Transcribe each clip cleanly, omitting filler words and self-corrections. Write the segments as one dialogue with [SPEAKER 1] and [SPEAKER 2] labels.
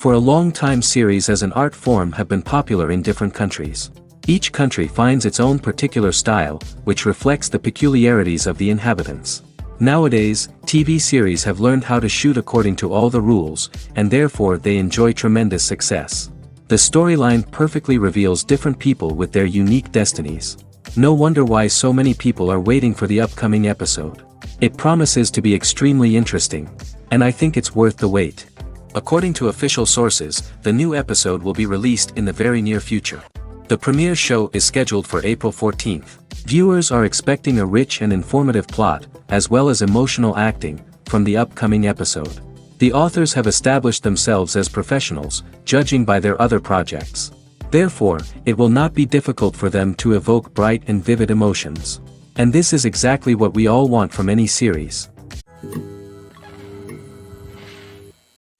[SPEAKER 1] For a long time series as an art form have been popular in different countries. Each country finds its own particular style, which reflects the peculiarities of the inhabitants. Nowadays, TV series have learned how to shoot according to all the rules, and therefore they enjoy tremendous success. The storyline perfectly reveals different people with their unique destinies. No wonder why so many people are waiting for the upcoming episode. It promises to be extremely interesting, and I think it's worth the wait. According to official sources, the new episode will be released in the very near future. The premiere show is scheduled for April 14th. Viewers are expecting a rich and informative plot, as well as emotional acting, from the upcoming episode. The authors have established themselves as professionals, judging by their other projects. Therefore, it will not be difficult for them to evoke bright and vivid emotions. And this is exactly what we all want from any series.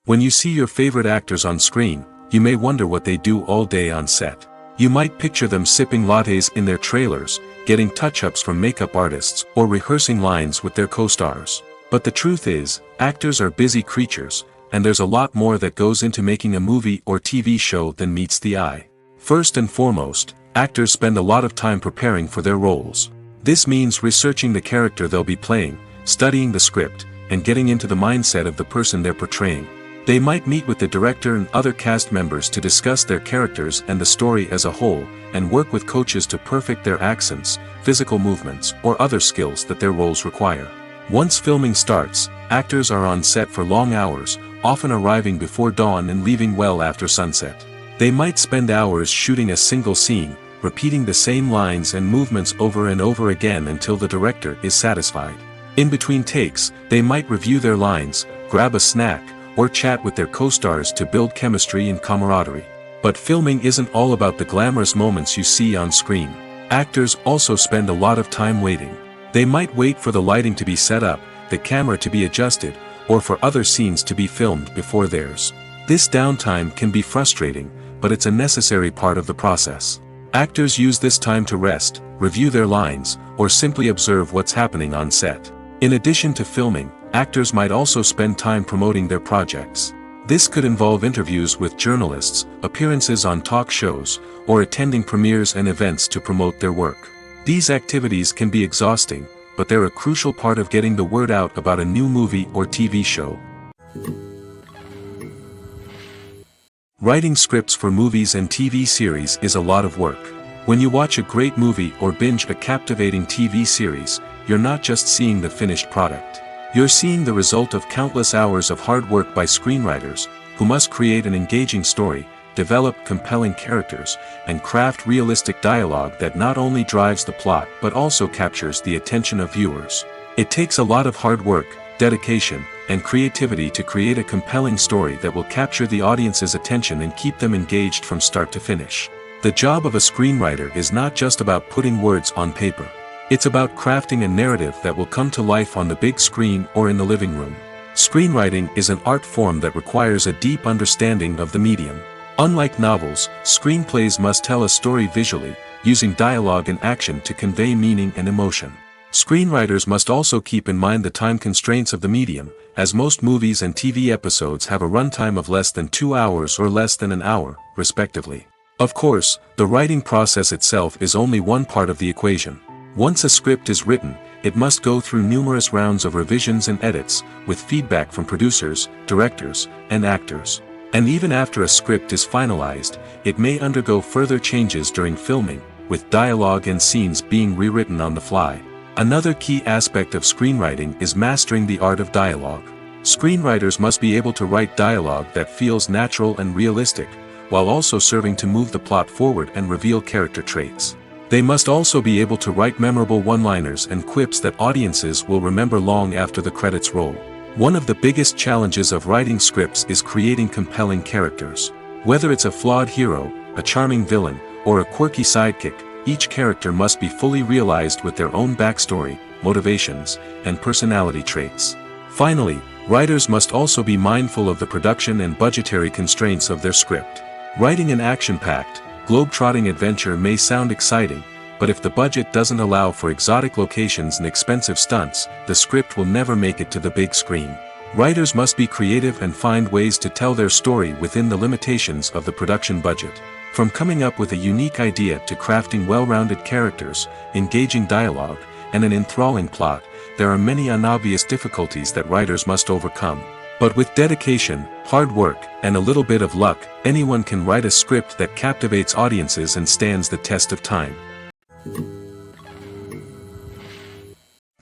[SPEAKER 2] When you see your favorite actors on screen, you may wonder what they do all day on set. You might picture them sipping lattes in their trailers, getting touch-ups from makeup artists, or rehearsing lines with their co-stars. But the truth is, actors are busy creatures, and there's a lot more that goes into making a movie or TV show than meets the eye. First and foremost, actors spend a lot of time preparing for their roles. This means researching the character they'll be playing, studying the script, and getting into the mindset of the person they're portraying. They might meet with the director and other cast members to discuss their characters and the story as a whole, and work with coaches to perfect their accents, physical movements, or other skills that their roles require. Once filming starts, actors are on set for long hours, often arriving before dawn and leaving well after sunset. They might spend hours shooting a single scene, repeating the same lines and movements over and over again until the director is satisfied. In between takes, they might review their lines, grab a snack, or chat with their co-stars to build chemistry and camaraderie. But filming isn't all about the glamorous moments you see on screen. Actors also spend a lot of time waiting. They might wait for the lighting to be set up, the camera to be adjusted, or for other scenes to be filmed before theirs. This downtime can be frustrating, but it's a necessary part of the process. Actors use this time to rest, review their lines, or simply observe what's happening on set. In addition to filming, actors might also spend time promoting their projects. This could involve interviews with journalists, appearances on talk shows, or attending premieres and events to promote their work. These activities can be exhausting, but they're a crucial part of getting the word out about a new movie or TV show. Writing scripts for movies and TV series is a lot of work. When you watch a great movie or binge a captivating TV series, you're not just seeing the finished product. You're seeing the result of countless hours of hard work by screenwriters, who must create an engaging story, develop compelling characters, and craft realistic dialogue that not only drives the plot but also captures the attention of viewers. It takes a lot of hard work, dedication, and creativity to create a compelling story that will capture the audience's attention and keep them engaged from start to finish. The job of a screenwriter is not just about putting words on paper. It's about crafting a narrative that will come to life on the big screen or in the living room. Screenwriting is an art form that requires a deep understanding of the medium. Unlike novels, screenplays must tell a story visually, using dialogue and action to convey meaning and emotion. Screenwriters must also keep in mind the time constraints of the medium, as most movies and TV episodes have a runtime of less than 2 hours or less than an hour, respectively. Of course, the writing process itself is only one part of the equation. Once a script is written, it must go through numerous rounds of revisions and edits, with feedback from producers, directors, and actors. And even after a script is finalized, it may undergo further changes during filming, with dialogue and scenes being rewritten on the fly. Another key aspect of screenwriting is mastering the art of dialogue. Screenwriters must be able to write dialogue that feels natural and realistic, while also serving to move the plot forward and reveal character traits. They must also be able to write memorable one-liners and quips that audiences will remember long after the credits roll. One of the biggest challenges of writing scripts is creating compelling characters. Whether it's a flawed hero, a charming villain, or a quirky sidekick, each character must be fully realized with their own backstory, motivations, and personality traits. Finally, writers must also be mindful of the production and budgetary constraints of their script. Writing an action-packed, globe-trotting adventure may sound exciting, but if the budget doesn't allow for exotic locations and expensive stunts, the script will never make it to the big screen. Writers must be creative and find ways to tell their story within the limitations of the production budget. From coming up with a unique idea to crafting well-rounded characters, engaging dialogue, and an enthralling plot, there are many unobvious difficulties that writers must overcome. But with dedication, hard work, and a little bit of luck, anyone can write a script that captivates audiences and stands the test of time.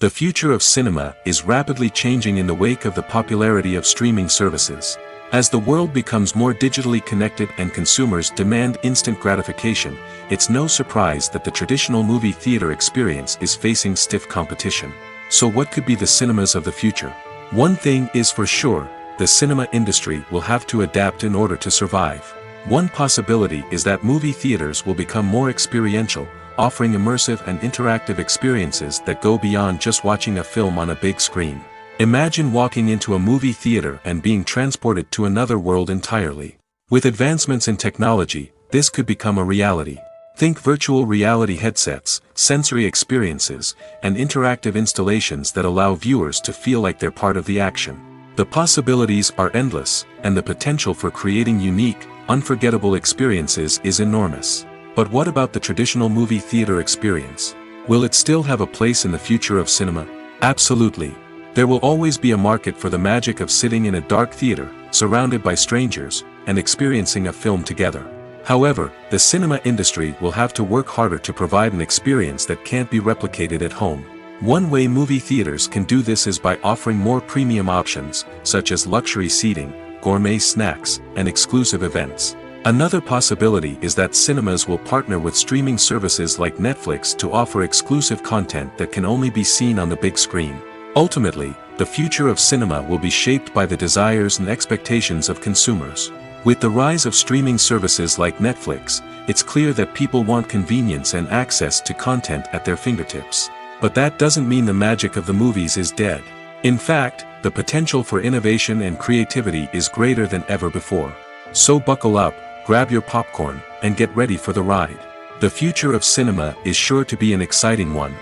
[SPEAKER 2] The future of cinema is rapidly changing in the wake of the popularity of streaming services. As the world becomes more digitally connected and consumers demand instant gratification, it's no surprise that the traditional movie theater experience is facing stiff competition. So what could be the cinemas of the future? One thing is for sure, the cinema industry will have to adapt in order to survive. One possibility is that movie theaters will become more experiential, offering immersive and interactive experiences that go beyond just watching a film on a big screen. Imagine walking into a movie theater and being transported to another world entirely. With advancements in technology, this could become a reality. Think virtual reality headsets, sensory experiences, and interactive installations that allow viewers to feel like they're part of the action. The possibilities are endless, and the potential for creating unique, unforgettable experiences is enormous. But what about the traditional movie theater experience? Will it still have a place in the future of cinema? Absolutely. There will always be a market for the magic of sitting in a dark theater, surrounded by strangers, and experiencing a film together. However, the cinema industry will have to work harder to provide an experience that can't be replicated at home. One way movie theaters can do this is by offering more premium options, such as luxury seating, gourmet snacks, and exclusive events. Another possibility is that cinemas will partner with streaming services like Netflix to offer exclusive content that can only be seen on the big screen. Ultimately, the future of cinema will be shaped by the desires and expectations of consumers. With the rise of streaming services like Netflix, it's clear that people want convenience and access to content at their fingertips. But that doesn't mean the magic of the movies is dead. In fact, the potential for innovation and creativity is greater than ever before. So buckle up, grab your popcorn, and get ready for the ride. The future of cinema is sure to be an exciting one.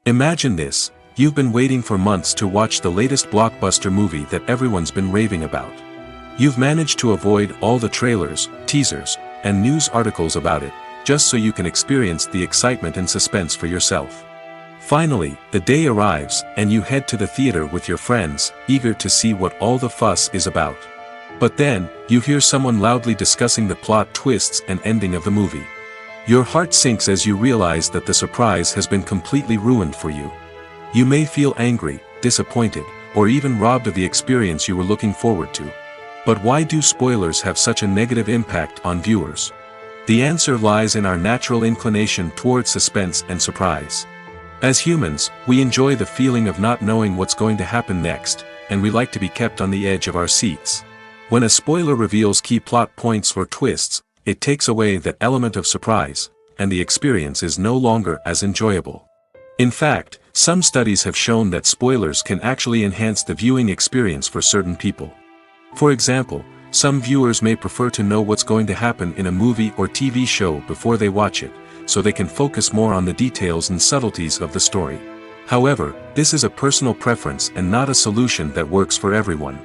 [SPEAKER 2] Imagine this, you've been waiting for months to watch the latest blockbuster movie that everyone's been raving about. You've managed to avoid all the trailers, teasers, and news articles about it, just so you can experience the excitement and suspense for yourself. Finally, the day arrives, and you head to the theater with your friends, eager to see what all the fuss is about. But then, you hear someone loudly discussing the plot twists and ending of the movie. Your heart sinks as you realize that the surprise has been completely ruined for you. You may feel angry, disappointed, or even robbed of the experience you were looking forward to. But why do spoilers have such a negative impact on viewers? The answer lies in our natural inclination toward suspense and surprise. As humans, we enjoy the feeling of not knowing what's going to happen next, and we like to be kept on the edge of our seats. When a spoiler reveals key plot points or twists, it takes away that element of surprise, and the experience is no longer as enjoyable. In fact, some studies have shown that spoilers can actually enhance the viewing experience for certain people. For example, some viewers may prefer to know what's going to happen in a movie or TV show before they watch it, so they can focus more on the details and subtleties of the story. However, this is a personal preference and not a solution that works for everyone.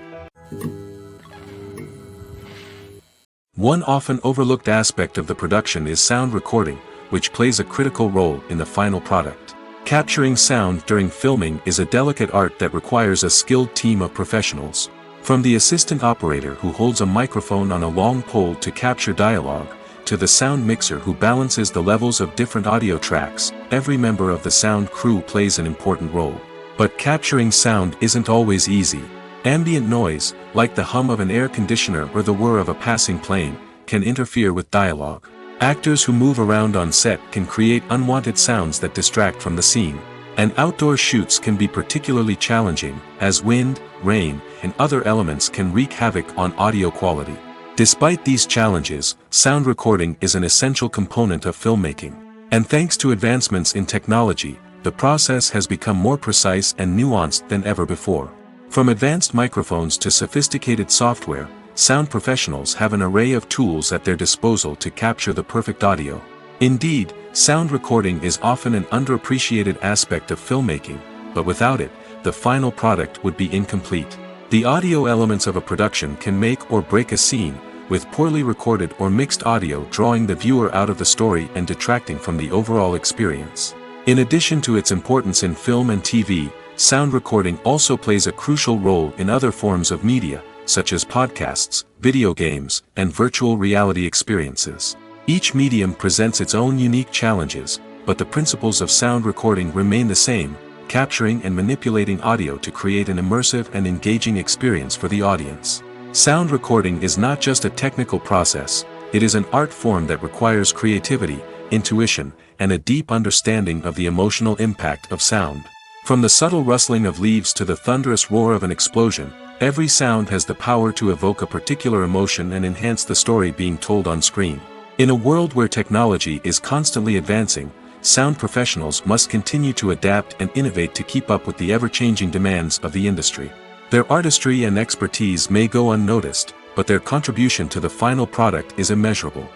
[SPEAKER 2] One often overlooked aspect of the production is sound recording, which plays a critical role in the final product. Capturing sound during filming is a delicate art that requires a skilled team of professionals. From the assistant operator who holds a microphone on a long pole to capture dialogue, to the sound mixer who balances the levels of different audio tracks, every member of the sound crew plays an important role. But capturing sound isn't always easy. Ambient noise, like the hum of an air conditioner or the whir of a passing plane, can interfere with dialogue. Actors who move around on set can create unwanted sounds that distract from the scene. And outdoor shoots can be particularly challenging, as wind, rain, and other elements can wreak havoc on audio quality. Despite these challenges, sound recording is an essential component of filmmaking. And thanks to advancements in technology, the process has become more precise and nuanced than ever before. From advanced microphones to sophisticated software, sound professionals have an array of tools at their disposal to capture the perfect audio. Indeed, sound recording is often an underappreciated aspect of filmmaking, but without it, the final product would be incomplete. The audio elements of a production can make or break a scene, with poorly recorded or mixed audio drawing the viewer out of the story and detracting from the overall experience. In addition to its importance in film and TV, sound recording also plays a crucial role in other forms of media, such as podcasts, video games, and virtual reality experiences. Each medium presents its own unique challenges, but the principles of sound recording remain the same, capturing and manipulating audio to create an immersive and engaging experience for the audience. Sound recording is not just a technical process, it is an art form that requires creativity, intuition, and a deep understanding of the emotional impact of sound. From the subtle rustling of leaves to the thunderous roar of an explosion, every sound has the power to evoke a particular emotion and enhance the story being told on screen. In a world where technology is constantly advancing, sound professionals must continue to adapt and innovate to keep up with the ever-changing demands of the industry. Their artistry and expertise may go unnoticed, but their contribution to the final product is immeasurable.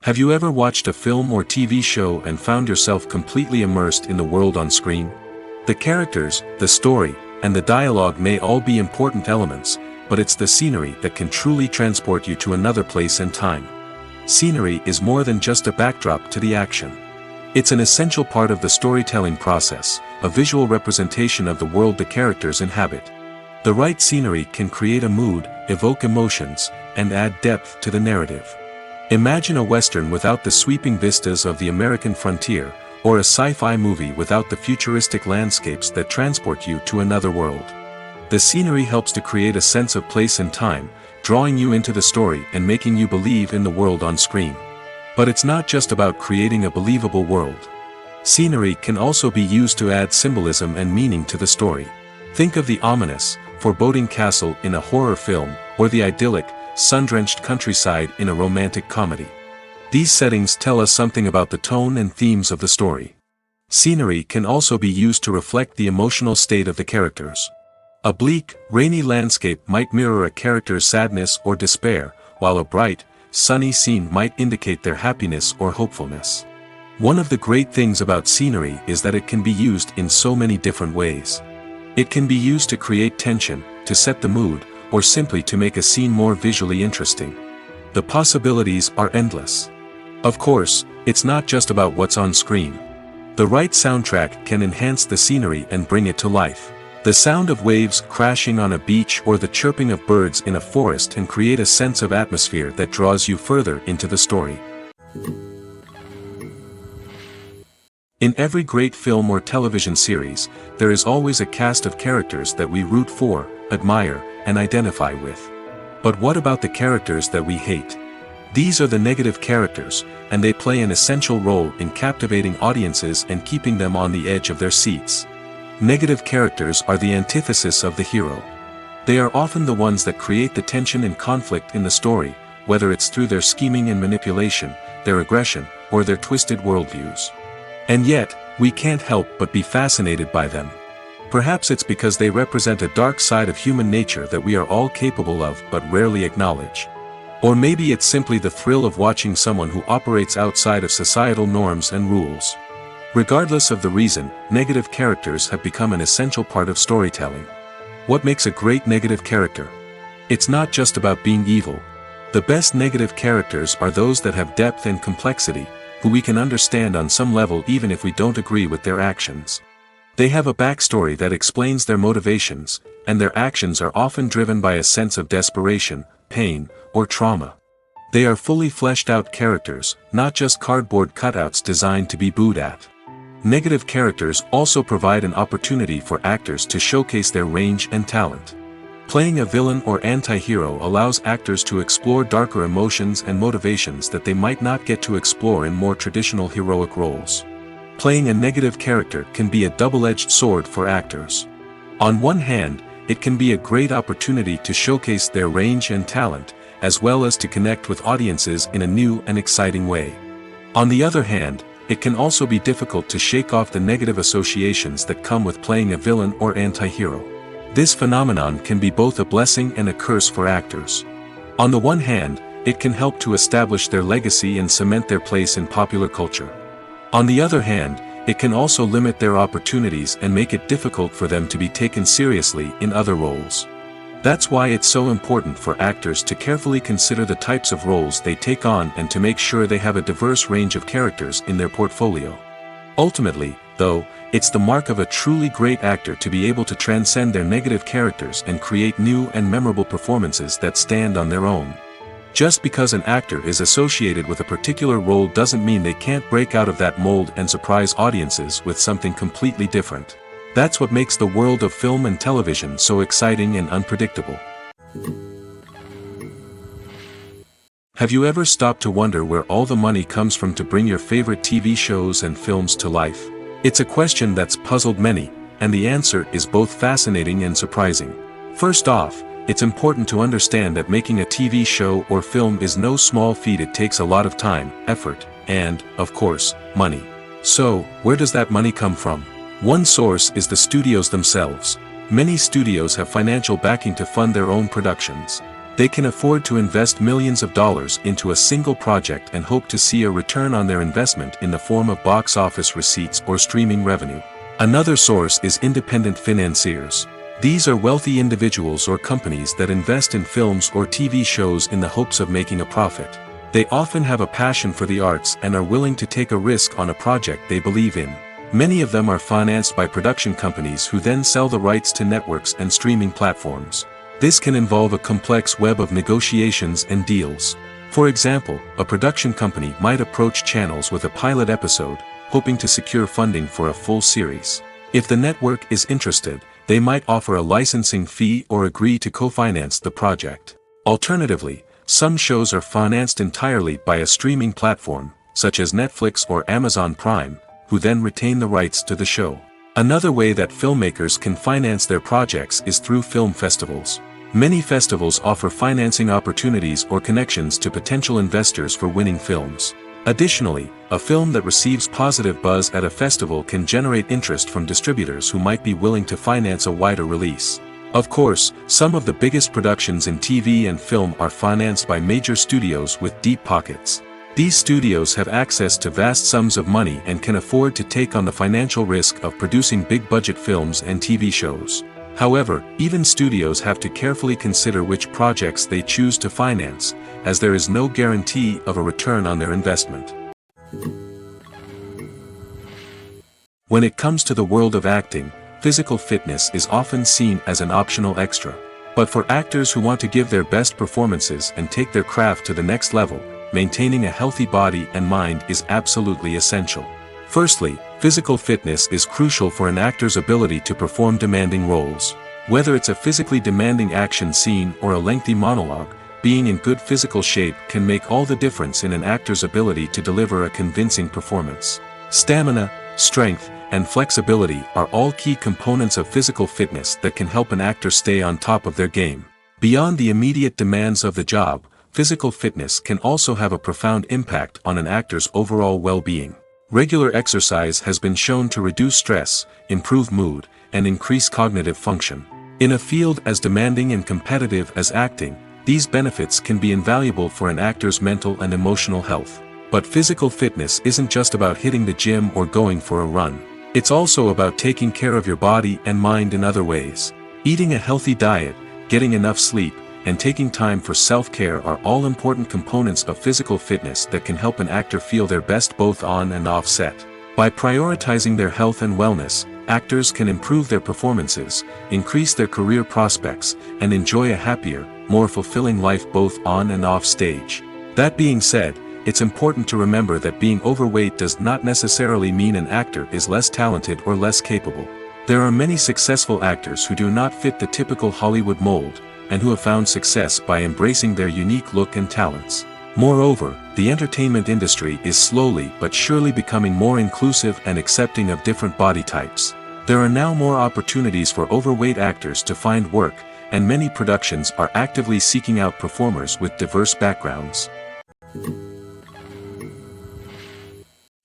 [SPEAKER 2] Have you ever watched a film or TV show and found yourself completely immersed in the world on screen? The characters, the story, and the dialogue may all be important elements, but it's the scenery that can truly transport you to another place and time. Scenery is more than just a backdrop to the action. It's an essential part of the storytelling process, a visual representation of the world the characters inhabit. The right scenery can create a mood, evoke emotions, and add depth to the narrative. Imagine a Western without the sweeping vistas of the American frontier, or a sci-fi movie without the futuristic landscapes that transport you to another world. The scenery helps to create a sense of place and time, drawing you into the story and making you believe in the world on screen. But it's not just about creating a believable world. Scenery can also be used to add symbolism and meaning to the story. Think of the ominous, foreboding castle in a horror film, or the idyllic, sun-drenched countryside in a romantic comedy. These settings tell us something about the tone and themes of the story. Scenery can also be used to reflect the emotional state of the characters. A bleak, rainy landscape might mirror a character's sadness or despair, while a bright, sunny scene might indicate their happiness or hopefulness. One of the great things about scenery is that it can be used in so many different ways. It can be used to create tension, to set the mood, or simply to make a scene more visually interesting. The possibilities are endless. Of course, it's not just about what's on screen. The right soundtrack can enhance the scenery and bring it to life. The sound of waves crashing on a beach or the chirping of birds in a forest can create a sense of atmosphere that draws you further into the story. In every great film or television series, there is always a cast of characters that we root for, admire, and identify with. But what about the characters that we hate? These are the negative characters, and they play an essential role in captivating audiences and keeping them on the edge of their seats. Negative characters are the antithesis of the hero. They are often the ones that create the tension and conflict in the story, whether it's through their scheming and manipulation, their aggression, or their twisted worldviews. And yet, we can't help but be fascinated by them. Perhaps it's because they represent a dark side of human nature that we are all capable of but rarely acknowledge. Or maybe it's simply the thrill of watching someone who operates outside of societal norms and rules. Regardless of the reason, negative characters have become an essential part of storytelling. What makes a great negative character? It's not just about being evil. The best negative characters are those that have depth and complexity, who we can understand on some level even if we don't agree with their actions. They have a backstory that explains their motivations, and their actions are often driven by a sense of desperation, pain, or trauma. They are fully fleshed out characters, not just cardboard cutouts designed to be booed at. Negative characters also provide an opportunity for actors to showcase their range and talent. Playing a villain or anti-hero allows actors to explore darker emotions and motivations that they might not get to explore in more traditional heroic roles. Playing a negative character can be a double-edged sword for actors. On one hand, it can be a great opportunity to showcase their range and talent, as well as to connect with audiences in a new and exciting way. On the other hand, it can also be difficult to shake off the negative associations that come with playing a villain or anti-hero. This phenomenon can be both a blessing and a curse for actors. On the one hand, it can help to establish their legacy and cement their place in popular culture. On the other hand, it can also limit their opportunities and make it difficult for them to be taken seriously in other roles. That's why it's so important for actors to carefully consider the types of roles they take on and to make sure they have a diverse range of characters in their portfolio. Ultimately, though, it's the mark of a truly great actor to be able to transcend their negative characters and create new and memorable performances that stand on their own. Just because an actor is associated with a particular role doesn't mean they can't break out of that mold and surprise audiences with something completely different. That's what makes the world of film and television so exciting and unpredictable. Have you ever stopped to wonder where all the money comes from to bring your favorite TV shows and films to life? It's a question that's puzzled many, and the answer is both fascinating and surprising. First off, it's important to understand that making a TV show or film is no small feat. It takes a lot of time, effort, and, of course, money. So, where does that money come from? One source is the studios themselves. Many studios have financial backing to fund their own productions. They can afford to invest millions of dollars into a single project and hope to see a return on their investment in the form of box office receipts or streaming revenue. Another source is independent financiers. These are wealthy individuals or companies that invest in films or TV shows in the hopes of making a profit. They often have a passion for the arts and are willing to take a risk on a project they believe in. Many of them are financed by production companies who then sell the rights to networks and streaming platforms. This can involve a complex web of negotiations and deals. For example, a production company might approach channels with a pilot episode, hoping to secure funding for a full series. If the network is interested, they might offer a licensing fee or agree to co-finance the project. Alternatively, some shows are financed entirely by a streaming platform, such as Netflix or Amazon Prime, who then retain the rights to the show. Another way that filmmakers can finance their projects is through film festivals. Many festivals offer financing opportunities or connections to potential investors for winning films. Additionally, a film that receives positive buzz at a festival can generate interest from distributors who might be willing to finance a wider release. Of course, some of the biggest productions in TV and film are financed by major studios with deep pockets. These studios have access to vast sums of money and can afford to take on the financial risk of producing big-budget films and TV shows. However, even studios have to carefully consider which projects they choose to finance, as there is no guarantee of a return on their investment. When it comes to the world of acting, physical fitness is often seen as an optional extra. But for actors who want to give their best performances and take their craft to the next level, maintaining a healthy body and mind is absolutely essential. Firstly, physical fitness is crucial for an actor's ability to perform demanding roles. Whether it's a physically demanding action scene or a lengthy monologue, being in good physical shape can make all the difference in an actor's ability to deliver a convincing performance. Stamina, strength, and flexibility are all key components of physical fitness that can help an actor stay on top of their game. Beyond the immediate demands of the job, physical fitness can also have a profound impact on an actor's overall well-being. Regular exercise has been shown to reduce stress, improve mood, and increase cognitive function. In a field as demanding and competitive as acting, these benefits can be invaluable for an actor's mental and emotional health. But physical fitness isn't just about hitting the gym or going for a run. It's also about taking care of your body and mind in other ways. Eating a healthy diet, getting enough sleep, and taking time for self-care are all important components of physical fitness that can help an actor feel their best both on and off set. By prioritizing their health and wellness, actors can improve their performances, increase their career prospects, and enjoy a happier, more fulfilling life both on and off stage. That being said, it's important to remember that being overweight does not necessarily mean an actor is less talented or less capable. There are many successful actors who do not fit the typical Hollywood mold, and who have found success by embracing their unique look and talents. Moreover, the entertainment industry is slowly but surely becoming more inclusive and accepting of different body types. There are now more opportunities for overweight actors to find work, and many productions are actively seeking out performers with diverse backgrounds.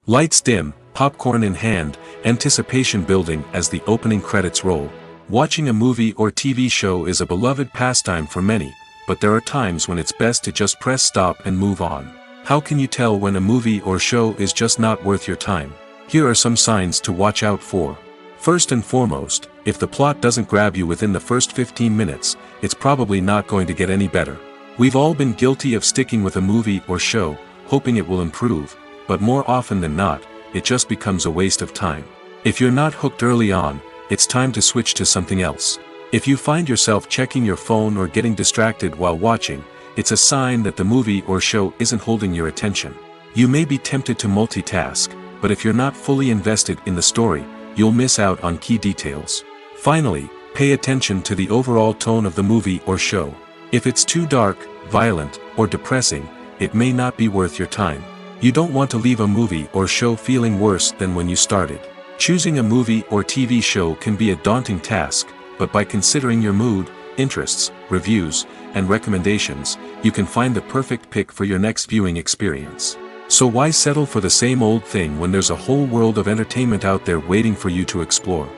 [SPEAKER 2] Lights dim, popcorn in hand, anticipation building as the opening credits roll. Watching a movie or TV show is a beloved pastime for many, but there are times when it's best to just press stop and move on. How can you tell when a movie or show is just not worth your time? Here are some signs to watch out for. First and foremost, if the plot doesn't grab you within the first 15 minutes, it's probably not going to get any better. We've all been guilty of sticking with a movie or show, hoping it will improve, but more often than not, it just becomes a waste of time. If you're not hooked early on, it's time to switch to something else. If you find yourself checking your phone or getting distracted while watching, it's a sign that the movie or show isn't holding your attention. You may be tempted to multitask, but if you're not fully invested in the story, you'll miss out on key details. Finally, pay attention to the overall tone of the movie or show. If it's too dark, violent, or depressing, it may not be worth your time. You don't want to leave a movie or show feeling worse than when you started. Choosing a movie or TV show can be a daunting task, but by considering your mood, interests, reviews, and recommendations, you can find the perfect pick for your next viewing experience. So why settle for the same old thing when there's a whole world of entertainment out there waiting for you to explore?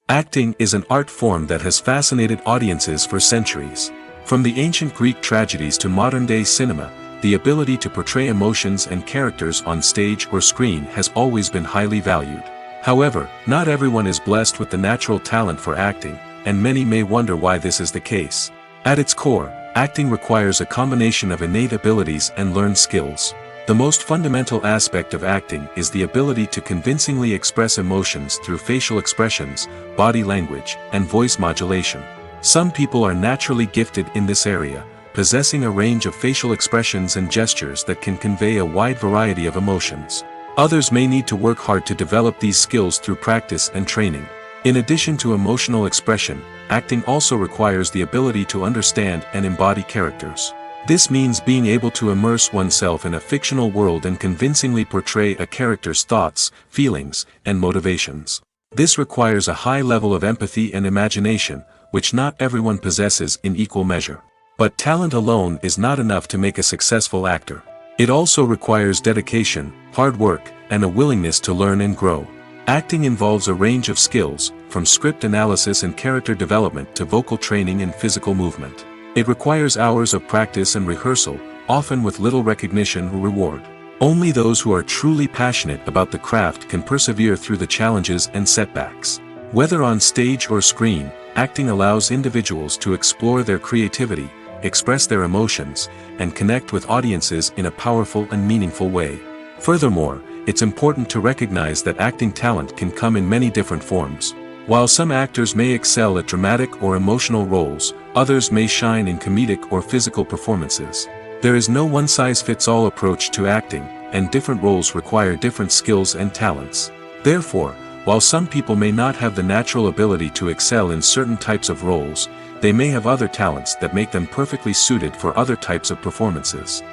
[SPEAKER 2] Acting is an art form that has fascinated audiences for centuries. From the ancient Greek tragedies to modern-day cinema, the ability to portray emotions and characters on stage or screen has always been highly valued. However, not everyone is blessed with the natural talent for acting, and many may wonder why this is the case. At its core, acting requires a combination of innate abilities and learned skills. The most fundamental aspect of acting is the ability to convincingly express emotions through facial expressions, body language, and voice modulation. Some people are naturally gifted in this area, possessing a range of facial expressions and gestures that can convey a wide variety of emotions. Others may need to work hard to develop these skills through practice and training. In addition to emotional expression, acting also requires the ability to understand and embody characters. This means being able to immerse oneself in a fictional world and convincingly portray a character's thoughts, feelings, and motivations. This requires a high level of empathy and imagination, which not everyone possesses in equal measure. But talent alone is not enough to make a successful actor. It also requires dedication, hard work, and a willingness to learn and grow. Acting involves a range of skills, from script analysis and character development to vocal training and physical movement. It requires hours of practice and rehearsal, often with little recognition or reward. Only those who are truly passionate about the craft can persevere through the challenges and setbacks. Whether on stage or screen, acting allows individuals to explore their creativity, express their emotions, and connect with audiences in a powerful and meaningful way. Furthermore, it's important to recognize that acting talent can come in many different forms. While some actors may excel at dramatic or emotional roles, others may shine in comedic or physical performances. There is no one-size-fits-all approach to acting, and different roles require different skills and talents. Therefore, while some people may not have the natural ability to excel in certain types of roles, they may have other talents that make them perfectly suited for other types of performances.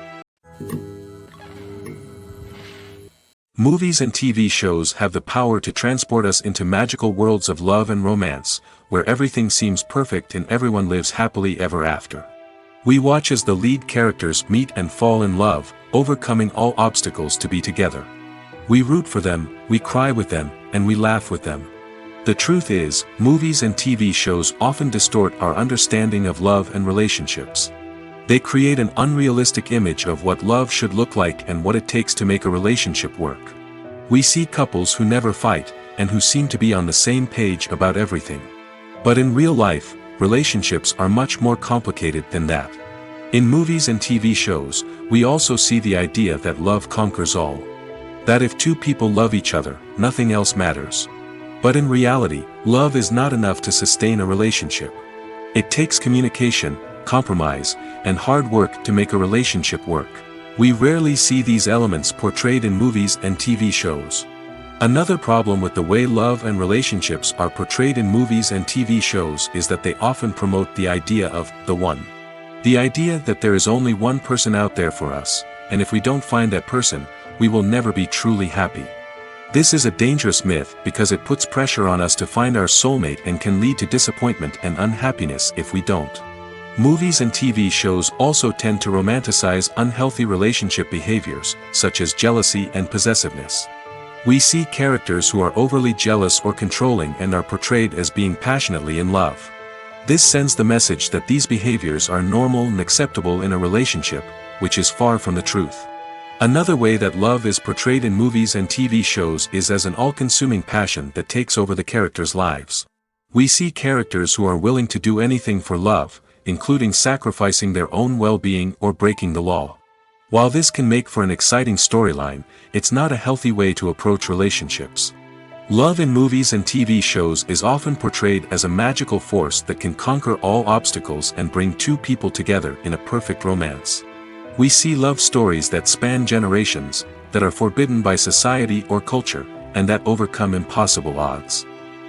[SPEAKER 2] Movies and TV shows have the power to transport us into magical worlds of love and romance, where everything seems perfect and everyone lives happily ever after. We watch as the lead characters meet and fall in love, overcoming all obstacles to be together. We root for them, we cry with them, and we laugh with them. The truth is, movies and TV shows often distort our understanding of love and relationships. They create an unrealistic image of what love should look like and what it takes to make a relationship work. We see couples who never fight, and who seem to be on the same page about everything. But in real life, relationships are much more complicated than that. In movies and TV shows, we also see the idea that love conquers all. That if two people love each other, nothing else matters. But in reality, love is not enough to sustain a relationship. It takes communication, compromise, and hard work to make a relationship work. We rarely see these elements portrayed in movies and TV shows. Another problem with the way love and relationships are portrayed in movies and TV shows is that they often promote the idea of the one. The idea that there is only one person out there for us, and if we don't find that person, we will never be truly happy. This is a dangerous myth because it puts pressure on us to find our soulmate and can lead to disappointment and unhappiness if we don't. Movies and TV shows also tend to romanticize unhealthy relationship behaviors, such as jealousy and possessiveness. We see characters who are overly jealous or controlling and are portrayed as being passionately in love. This sends the message that these behaviors are normal and acceptable in a relationship, which is far from the truth. Another way that love is portrayed in movies and TV shows is as an all-consuming passion that takes over the characters' lives. We see characters who are willing to do anything for love, including sacrificing their own well-being or breaking the law. While this can make for an exciting storyline, it's not a healthy way to approach relationships. Love in movies and TV shows is often portrayed as a magical force that can conquer all obstacles and bring two people together in a perfect romance. We see love stories that span generations, that are forbidden by society or culture, and that overcome impossible odds.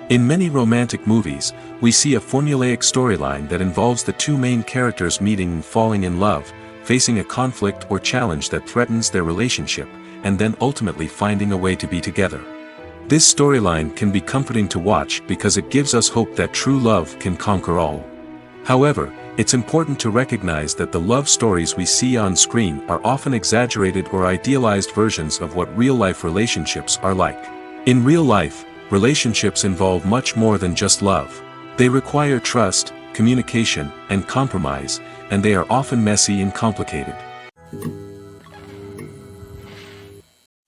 [SPEAKER 2] In many romantic movies, we see a formulaic storyline that involves the two main characters meeting and falling in love, facing a conflict or challenge that threatens their relationship, and then ultimately finding a way to be together. This storyline can be comforting to watch because it gives us hope that true love can conquer all. However, it's important to recognize that the love stories we see on screen are often exaggerated or idealized versions of what real-life relationships are like. In real life, relationships involve much more than just love. They require trust, communication, and compromise, and they are often messy and complicated.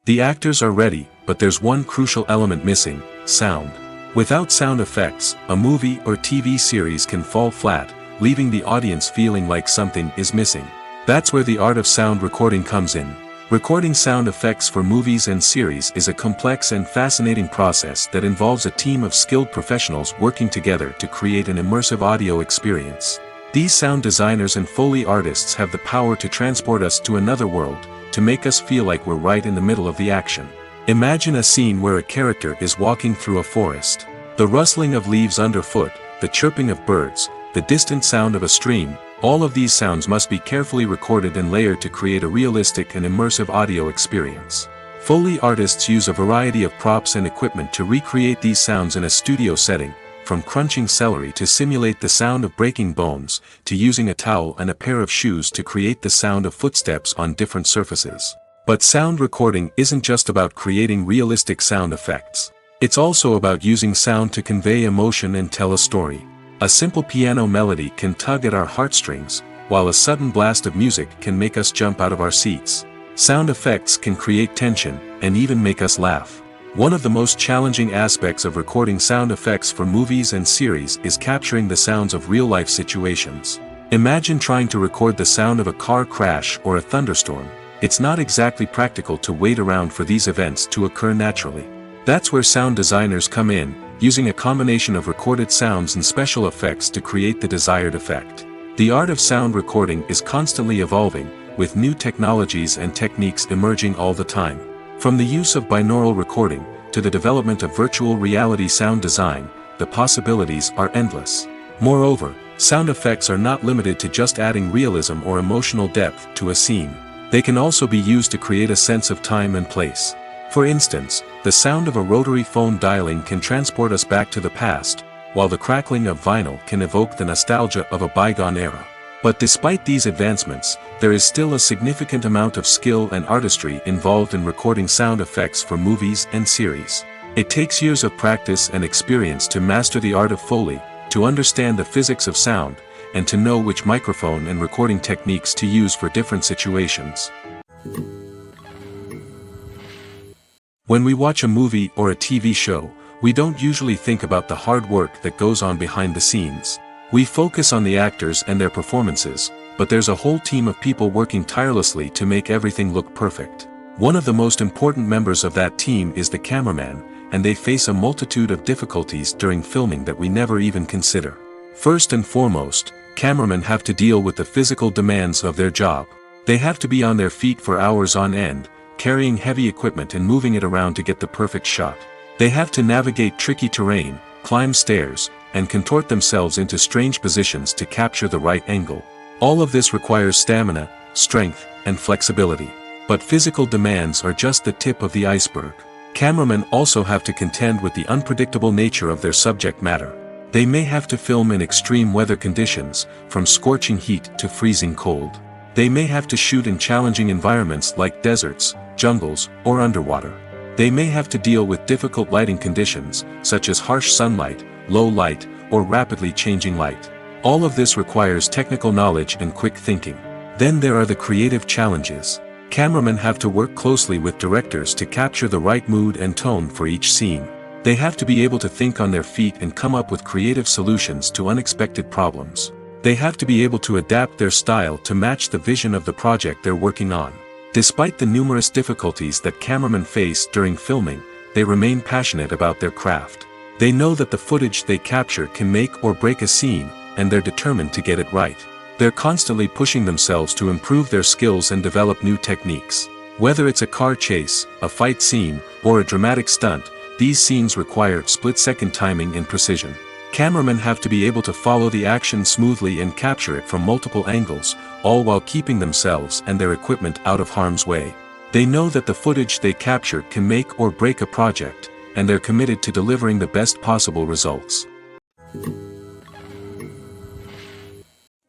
[SPEAKER 2] The actors are ready, but there's one crucial element missing: sound. Without sound effects, a movie or TV series can fall flat, leaving the audience feeling like something is missing. That's where the art of sound recording comes in. Recording sound effects for movies and series is a complex and fascinating process that involves a team of skilled professionals working together to create an immersive audio experience. These sound designers and Foley artists have the power to transport us to another world, to make us feel like we're right in the middle of the action. Imagine a scene where a character is walking through a forest. The rustling of leaves underfoot, the chirping of birds, the distant sound of a stream, all of these sounds must be carefully recorded and layered to create a realistic and immersive audio experience. Foley artists use a variety of props and equipment to recreate these sounds in a studio setting, from crunching celery to simulate the sound of breaking bones, to using a towel and a pair of shoes to create the sound of footsteps on different surfaces. But sound recording isn't just about creating realistic sound effects. It's also about using sound to convey emotion and tell a story. A simple piano melody can tug at our heartstrings, while a sudden blast of music can make us jump out of our seats. Sound effects can create tension, and even make us laugh. One of the most challenging aspects of recording sound effects for movies and series is capturing the sounds of real-life situations. Imagine trying to record the sound of a car crash or a thunderstorm. It's not exactly practical to wait around for these events to occur naturally. That's where sound designers come in, using a combination of recorded sounds and special effects to create the desired effect. The art of sound recording is constantly evolving, with new technologies and techniques emerging all the time. From the use of binaural recording, to the development of virtual reality sound design, the possibilities are endless. Moreover, sound effects are not limited to just adding realism or emotional depth to a scene. They can also be used to create a sense of time and place. For instance, the sound of a rotary phone dialing can transport us back to the past, while the crackling of vinyl can evoke the nostalgia of a bygone era. But despite these advancements, there is still a significant amount of skill and artistry involved in recording sound effects for movies and series. It takes years of practice and experience to master the art of Foley, to understand the physics of sound, and to know which microphone and recording techniques to use for different situations. When we watch a movie or a TV show, we don't usually think about the hard work that goes on behind the scenes. We focus on the actors and their performances, but there's a whole team of people working tirelessly to make everything look perfect. One of the most important members of that team is the cameraman, and they face a multitude of difficulties during filming that we never even consider. First and foremost, cameramen have to deal with the physical demands of their job. They have to be on their feet for hours on end, carrying heavy equipment and moving it around to get the perfect shot. They have to navigate tricky terrain, climb stairs, and contort themselves into strange positions to capture the right angle. All of this requires stamina, strength, and flexibility. But physical demands are just the tip of the iceberg. Cameramen also have to contend with the unpredictable nature of their subject matter. They may have to film in extreme weather conditions, from scorching heat to freezing cold. They may have to shoot in challenging environments like deserts, jungles, or underwater. They may have to deal with difficult lighting conditions, such as harsh sunlight, low light, or rapidly changing light. All of this requires technical knowledge and quick thinking. Then there are the creative challenges. Cameramen have to work closely with directors to capture the right mood and tone for each scene. They have to be able to think on their feet and come up with creative solutions to unexpected problems. They have to be able to adapt their style to match the vision of the project they're working on. Despite the numerous difficulties that cameramen face during filming, they remain passionate about their craft. They know that the footage they capture can make or break a scene, and they're determined to get it right. They're constantly pushing themselves to improve their skills and develop new techniques. Whether it's a car chase, a fight scene, or a dramatic stunt, these scenes require split-second timing and precision. Cameramen have to be able to follow the action smoothly and capture it from multiple angles, all while keeping themselves and their equipment out of harm's way. They know that the footage they capture can make or break a project, and they're committed to delivering the best possible results.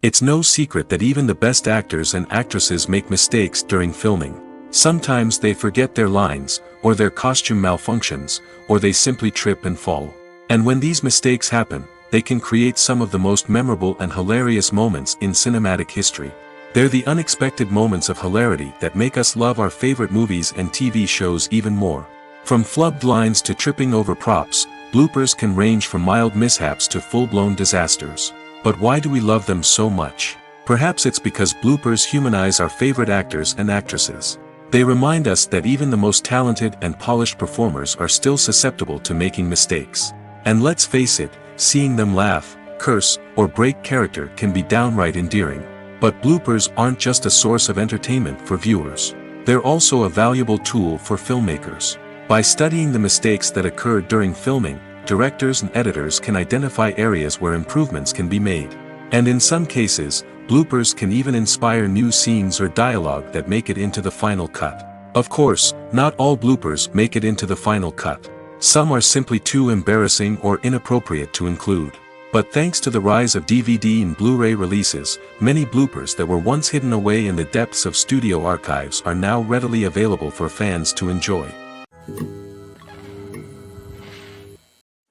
[SPEAKER 2] It's no secret that even the best actors and actresses make mistakes during filming. Sometimes they forget their lines, or their costume malfunctions, or they simply trip and fall. And when these mistakes happen, they can create some of the most memorable and hilarious moments in cinematic history. They're the unexpected moments of hilarity that make us love our favorite movies and TV shows even more. From flubbed lines to tripping over props, bloopers can range from mild mishaps to full-blown disasters. But why do we love them so much? Perhaps it's because bloopers humanize our favorite actors and actresses. They remind us that even the most talented and polished performers are still susceptible to making mistakes. And let's face it, seeing them laugh, curse, or break character can be downright endearing. But bloopers aren't just a source of entertainment for viewers. They're also a valuable tool for filmmakers. By studying the mistakes that occurred during filming, directors and editors can identify areas where improvements can be made. And in some cases, bloopers can even inspire new scenes or dialogue that make it into the final cut. Of course, not all bloopers make it into the final cut. Some are simply too embarrassing or inappropriate to include. But thanks to the rise of DVD and Blu-ray releases, many bloopers that were once hidden away in the depths of studio archives are now readily available for fans to enjoy.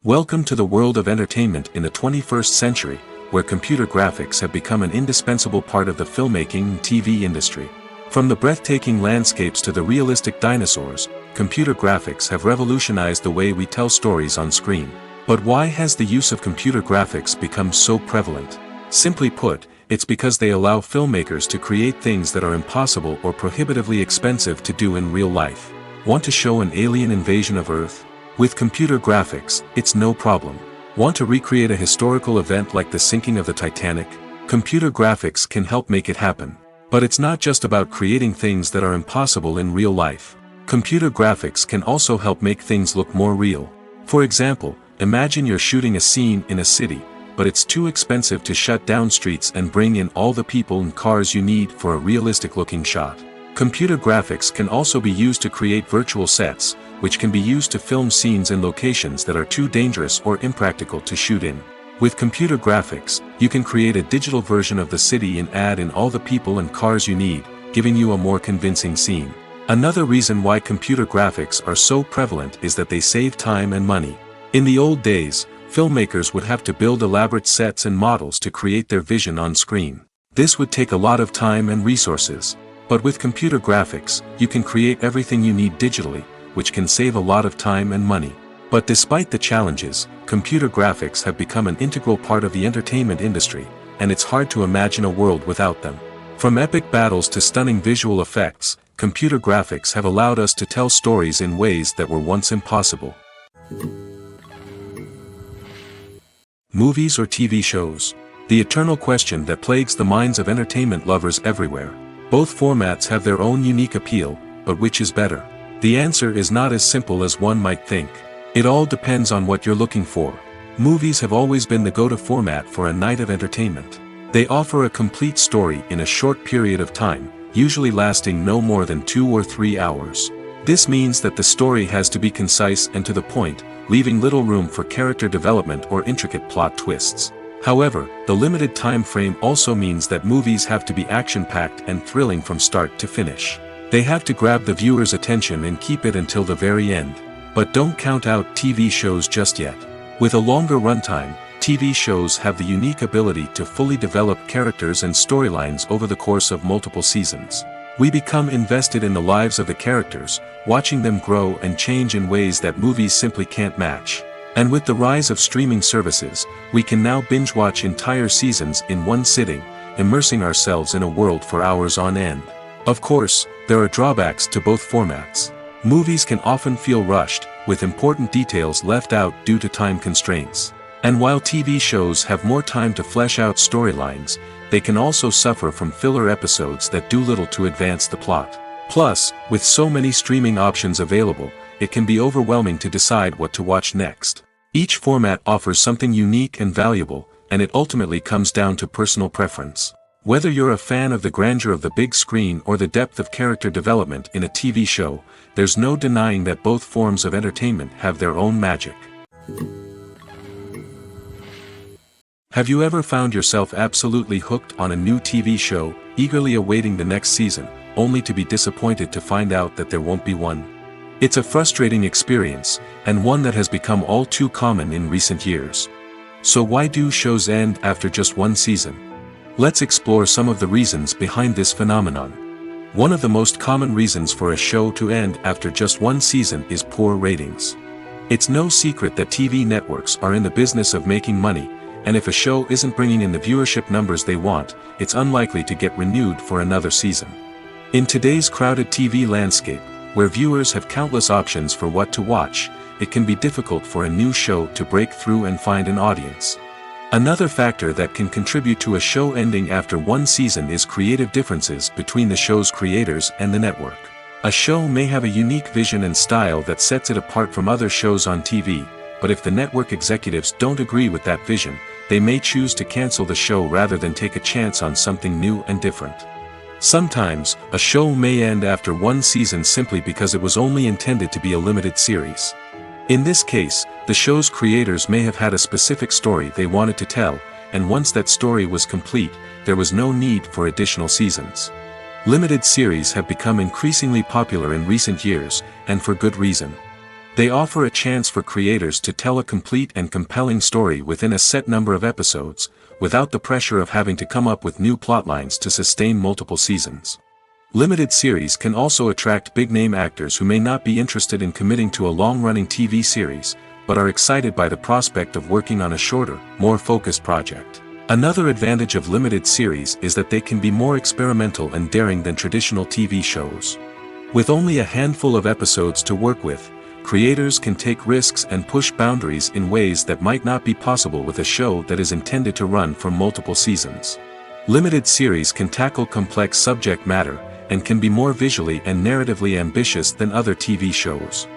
[SPEAKER 2] Welcome to the world of entertainment in the 21st century, where computer graphics have become an indispensable part of the filmmaking and TV industry. From the breathtaking landscapes to the realistic dinosaurs, computer graphics have revolutionized the way we tell stories on screen. But why has the use of computer graphics become so prevalent? Simply put, it's because they allow filmmakers to create things that are impossible or prohibitively expensive to do in real life. Want to show an alien invasion of Earth? With computer graphics, it's no problem. Want to recreate a historical event like the sinking of the Titanic? Computer graphics can help make it happen. But it's not just about creating things that are impossible in real life. Computer graphics can also help make things look more real. For example, imagine you're shooting a scene in a city, but it's too expensive to shut down streets and bring in all the people and cars you need for a realistic-looking shot. Computer graphics can also be used to create virtual sets, which can be used to film scenes in locations that are too dangerous or impractical to shoot in. With computer graphics, you can create a digital version of the city and add in all the people and cars you need, giving you a more convincing scene. Another reason why computer graphics are so prevalent is that they save time and money. In the old days, filmmakers would have to build elaborate sets and models to create their vision on screen. This would take a lot of time and resources. But with computer graphics, you can create everything you need digitally, which can save a lot of time and money. But despite the challenges, computer graphics have become an integral part of the entertainment industry, and it's hard to imagine a world without them. From epic battles to stunning visual effects, computer graphics have allowed us to tell stories in ways that were once impossible. Movies or TV shows? The eternal question that plagues the minds of entertainment lovers everywhere. Both formats have their own unique appeal, but which is better? The answer is not as simple as one might think. It all depends on what you're looking for. Movies have always been the go-to format for a night of entertainment. They offer a complete story in a short period of time, usually lasting no more than 2 or 3 hours. This means that the story has to be concise and to the point, leaving little room for character development or intricate plot twists. However, the limited time frame also means that movies have to be action-packed and thrilling from start to finish. They have to grab the viewer's attention and keep it until the very end. But don't count out TV shows just yet. With a longer runtime, TV shows have the unique ability to fully develop characters and storylines over the course of multiple seasons. We become invested in the lives of the characters, watching them grow and change in ways that movies simply can't match. And with the rise of streaming services, we can now binge-watch entire seasons in one sitting, immersing ourselves in a world for hours on end. Of course, there are drawbacks to both formats. Movies can often feel rushed, with important details left out due to time constraints. And while TV shows have more time to flesh out storylines, they can also suffer from filler episodes that do little to advance the plot. Plus, with so many streaming options available, it can be overwhelming to decide what to watch next. Each format offers something unique and valuable, and it ultimately comes down to personal preference. Whether you're a fan of the grandeur of the big screen or the depth of character development in a TV show, there's no denying that both forms of entertainment have their own magic. Have you ever found yourself absolutely hooked on a new TV show, eagerly awaiting the next season, only to be disappointed to find out that there won't be one? It's a frustrating experience, and one that has become all too common in recent years. So why do shows end after just one season? Let's explore some of the reasons behind this phenomenon. One of the most common reasons for a show to end after just one season is poor ratings. It's no secret that TV networks are in the business of making money, and if a show isn't bringing in the viewership numbers they want, it's unlikely to get renewed for another season. In today's crowded TV landscape, where viewers have countless options for what to watch, it can be difficult for a new show to break through and find an audience. Another factor that can contribute to a show ending after one season is creative differences between the show's creators and the network. A show may have a unique vision and style that sets it apart from other shows on TV, but if the network executives don't agree with that vision, they may choose to cancel the show rather than take a chance on something new and different. Sometimes, a show may end after one season simply because it was only intended to be a limited series. In this case, the show's creators may have had a specific story they wanted to tell, and once that story was complete, there was no need for additional seasons. Limited series have become increasingly popular in recent years, and for good reason. They offer a chance for creators to tell a complete and compelling story within a set number of episodes, without the pressure of having to come up with new plotlines to sustain multiple seasons. Limited series can also attract big-name actors who may not be interested in committing to a long-running TV series, but are excited by the prospect of working on a shorter, more focused project. Another advantage of limited series is that they can be more experimental and daring than traditional TV shows. With only a handful of episodes to work with, creators can take risks and push boundaries in ways that might not be possible with a show that is intended to run for multiple seasons. Limited series can tackle complex subject matter, and can be more visually and narratively ambitious than other TV shows.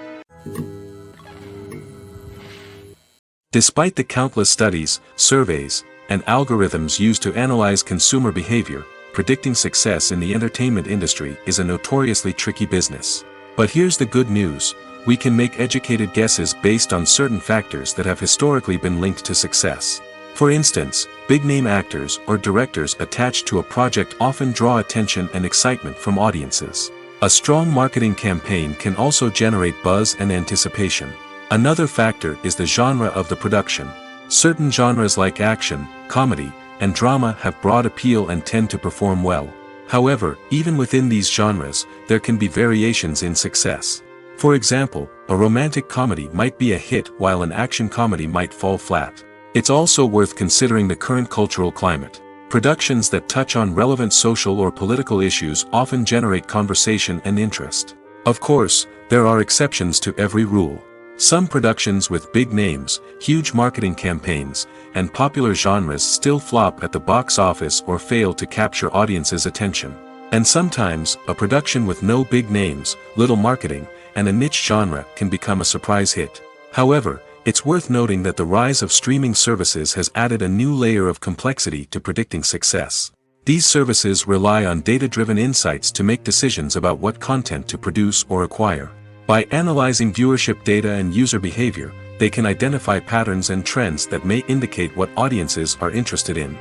[SPEAKER 2] Despite the countless studies, surveys, and algorithms used to analyze consumer behavior, predicting success in the entertainment industry is a notoriously tricky business. But here's the good news: we can make educated guesses based on certain factors that have historically been linked to success. For instance, big-name actors or directors attached to a project often draw attention and excitement from audiences. A strong marketing campaign can also generate buzz and anticipation. Another factor is the genre of the production. Certain genres like action, comedy, and drama have broad appeal and tend to perform well. However, even within these genres, there can be variations in success. For example, a romantic comedy might be a hit while an action comedy might fall flat. It's also worth considering the current cultural climate. Productions that touch on relevant social or political issues often generate conversation and interest. Of course, there are exceptions to every rule. Some productions with big names, huge marketing campaigns, and popular genres still flop at the box office or fail to capture audiences' attention. And sometimes, a production with no big names, little marketing, and a niche genre can become a surprise hit. However, it's worth noting that the rise of streaming services has added a new layer of complexity to predicting success. These services rely on data-driven insights to make decisions about what content to produce or acquire. By analyzing viewership data and user behavior, they can identify patterns and trends that may indicate what audiences are interested in.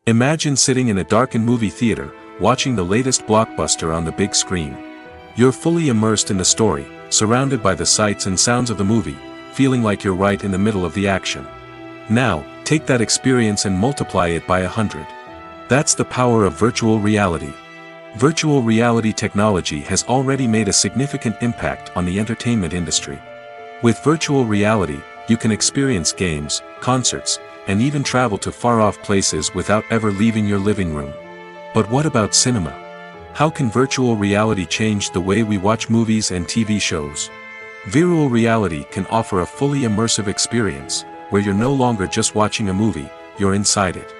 [SPEAKER 2] Imagine sitting in a darkened movie theater, watching the latest blockbuster on the big screen. You're fully immersed in the story, surrounded by the sights and sounds of the movie, feeling like you're right in the middle of the action. Now, take that experience and multiply it by 100. That's the power of virtual reality. Virtual reality technology has already made a significant impact on the entertainment industry. With virtual reality, you can experience games, concerts, and even travel to far-off places without ever leaving your living room. But what about cinema? How can virtual reality change the way we watch movies and TV shows? Virtual reality can offer a fully immersive experience, where you're no longer just watching a movie, you're inside it.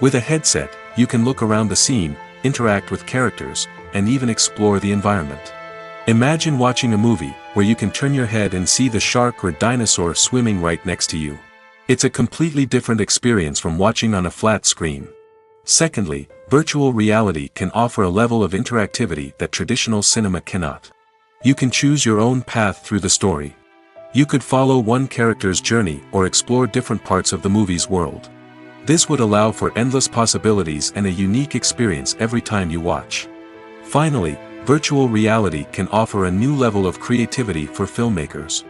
[SPEAKER 2] With a headset, you can look around the scene, interact with characters, and even explore the environment. Imagine watching a movie where you can turn your head and see the shark or dinosaur swimming right next to you. It's a completely different experience from watching on a flat screen. Secondly, virtual reality can offer a level of interactivity that traditional cinema cannot. You can choose your own path through the story. You could follow one character's journey or explore different parts of the movie's world. This would allow for endless possibilities and a unique experience every time you watch. Finally, virtual reality can offer a new level of creativity for filmmakers.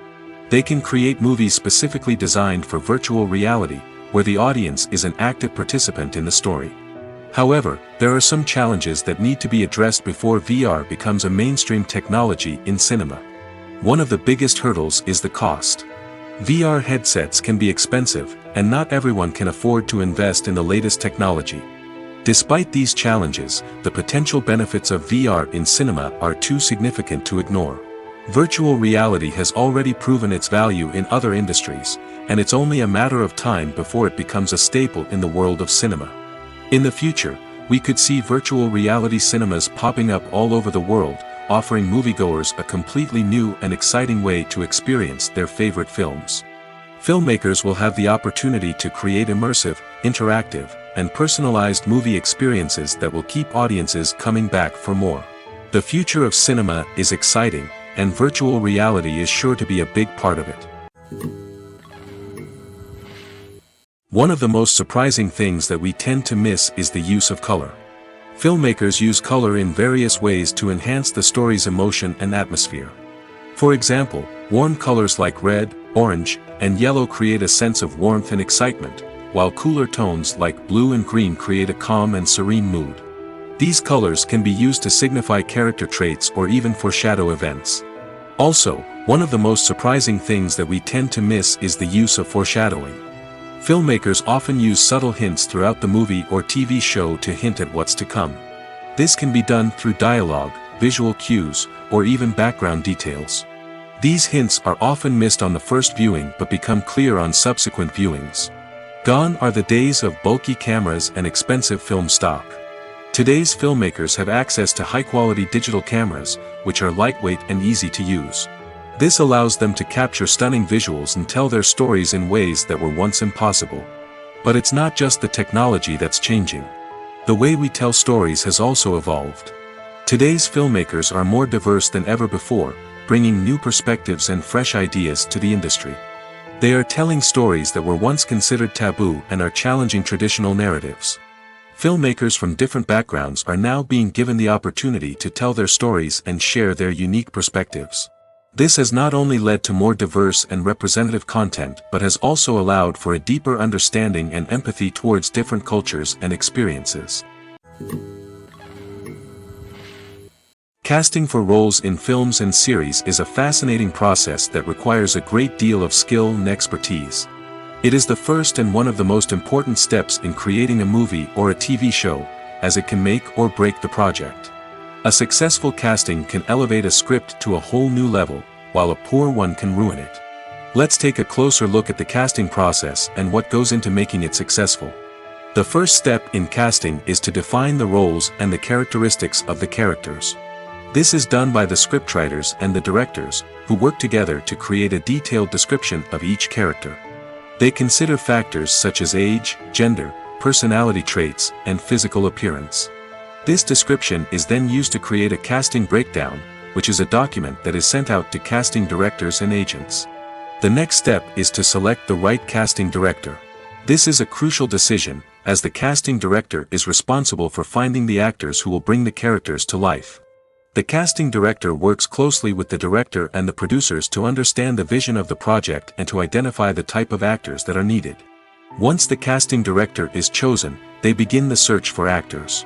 [SPEAKER 2] They can create movies specifically designed for virtual reality, where the audience is an active participant in the story. However, there are some challenges that need to be addressed before VR becomes a mainstream technology in cinema. One of the biggest hurdles is the cost. VR headsets can be expensive, and not everyone can afford to invest in the latest technology. Despite these challenges, the potential benefits of VR in cinema are too significant to ignore. Virtual reality has already proven its value in other industries, and it's only a matter of time before it becomes a staple in the world of cinema. In the future, we could see virtual reality cinemas popping up all over the world, offering moviegoers a completely new and exciting way to experience their favorite films. Filmmakers will have the opportunity to create immersive, interactive, and personalized movie experiences that will keep audiences coming back for more. The future of cinema is exciting, and virtual reality is sure to be a big part of it. One of the most surprising things that we tend to miss is the use of color. Filmmakers use color in various ways to enhance the story's emotion and atmosphere. For example, warm colors like red, orange, and yellow create a sense of warmth and excitement, while cooler tones like blue and green create a calm and serene mood. These colors can be used to signify character traits or even foreshadow events. Also, one of the most surprising things that we tend to miss is the use of foreshadowing. Filmmakers often use subtle hints throughout the movie or TV show to hint at what's to come. This can be done through dialogue, visual cues, or even background details. These hints are often missed on the first viewing but become clear on subsequent viewings. Gone are the days of bulky cameras and expensive film stock. Today's filmmakers have access to high-quality digital cameras, which are lightweight and easy to use. This allows them to capture stunning visuals and tell their stories in ways that were once impossible. But it's not just the technology that's changing. The way we tell stories has also evolved. Today's filmmakers are more diverse than ever before, bringing new perspectives and fresh ideas to the industry. They are telling stories that were once considered taboo and are challenging traditional narratives. Filmmakers from different backgrounds are now being given the opportunity to tell their stories and share their unique perspectives. This has not only led to more diverse and representative content but has also allowed for a deeper understanding and empathy towards different cultures and experiences. Casting for roles in films and series is a fascinating process that requires a great deal of skill and expertise. It is the first and one of the most important steps in creating a movie or a TV show, as it can make or break the project. A successful casting can elevate a script to a whole new level, while a poor one can ruin it. Let's take a closer look at the casting process and what goes into making it successful. The first step in casting is to define the roles and the characteristics of the characters. This is done by the scriptwriters and the directors, who work together to create a detailed description of each character. They consider factors such as age, gender, personality traits, and physical appearance. This description is then used to create a casting breakdown, which is a document that is sent out to casting directors and agents. The next step is to select the right casting director. This is a crucial decision, as the casting director is responsible for finding the actors who will bring the characters to life. The casting director works closely with the director and the producers to understand the vision of the project and to identify the type of actors that are needed. Once the casting director is chosen, they begin the search for actors.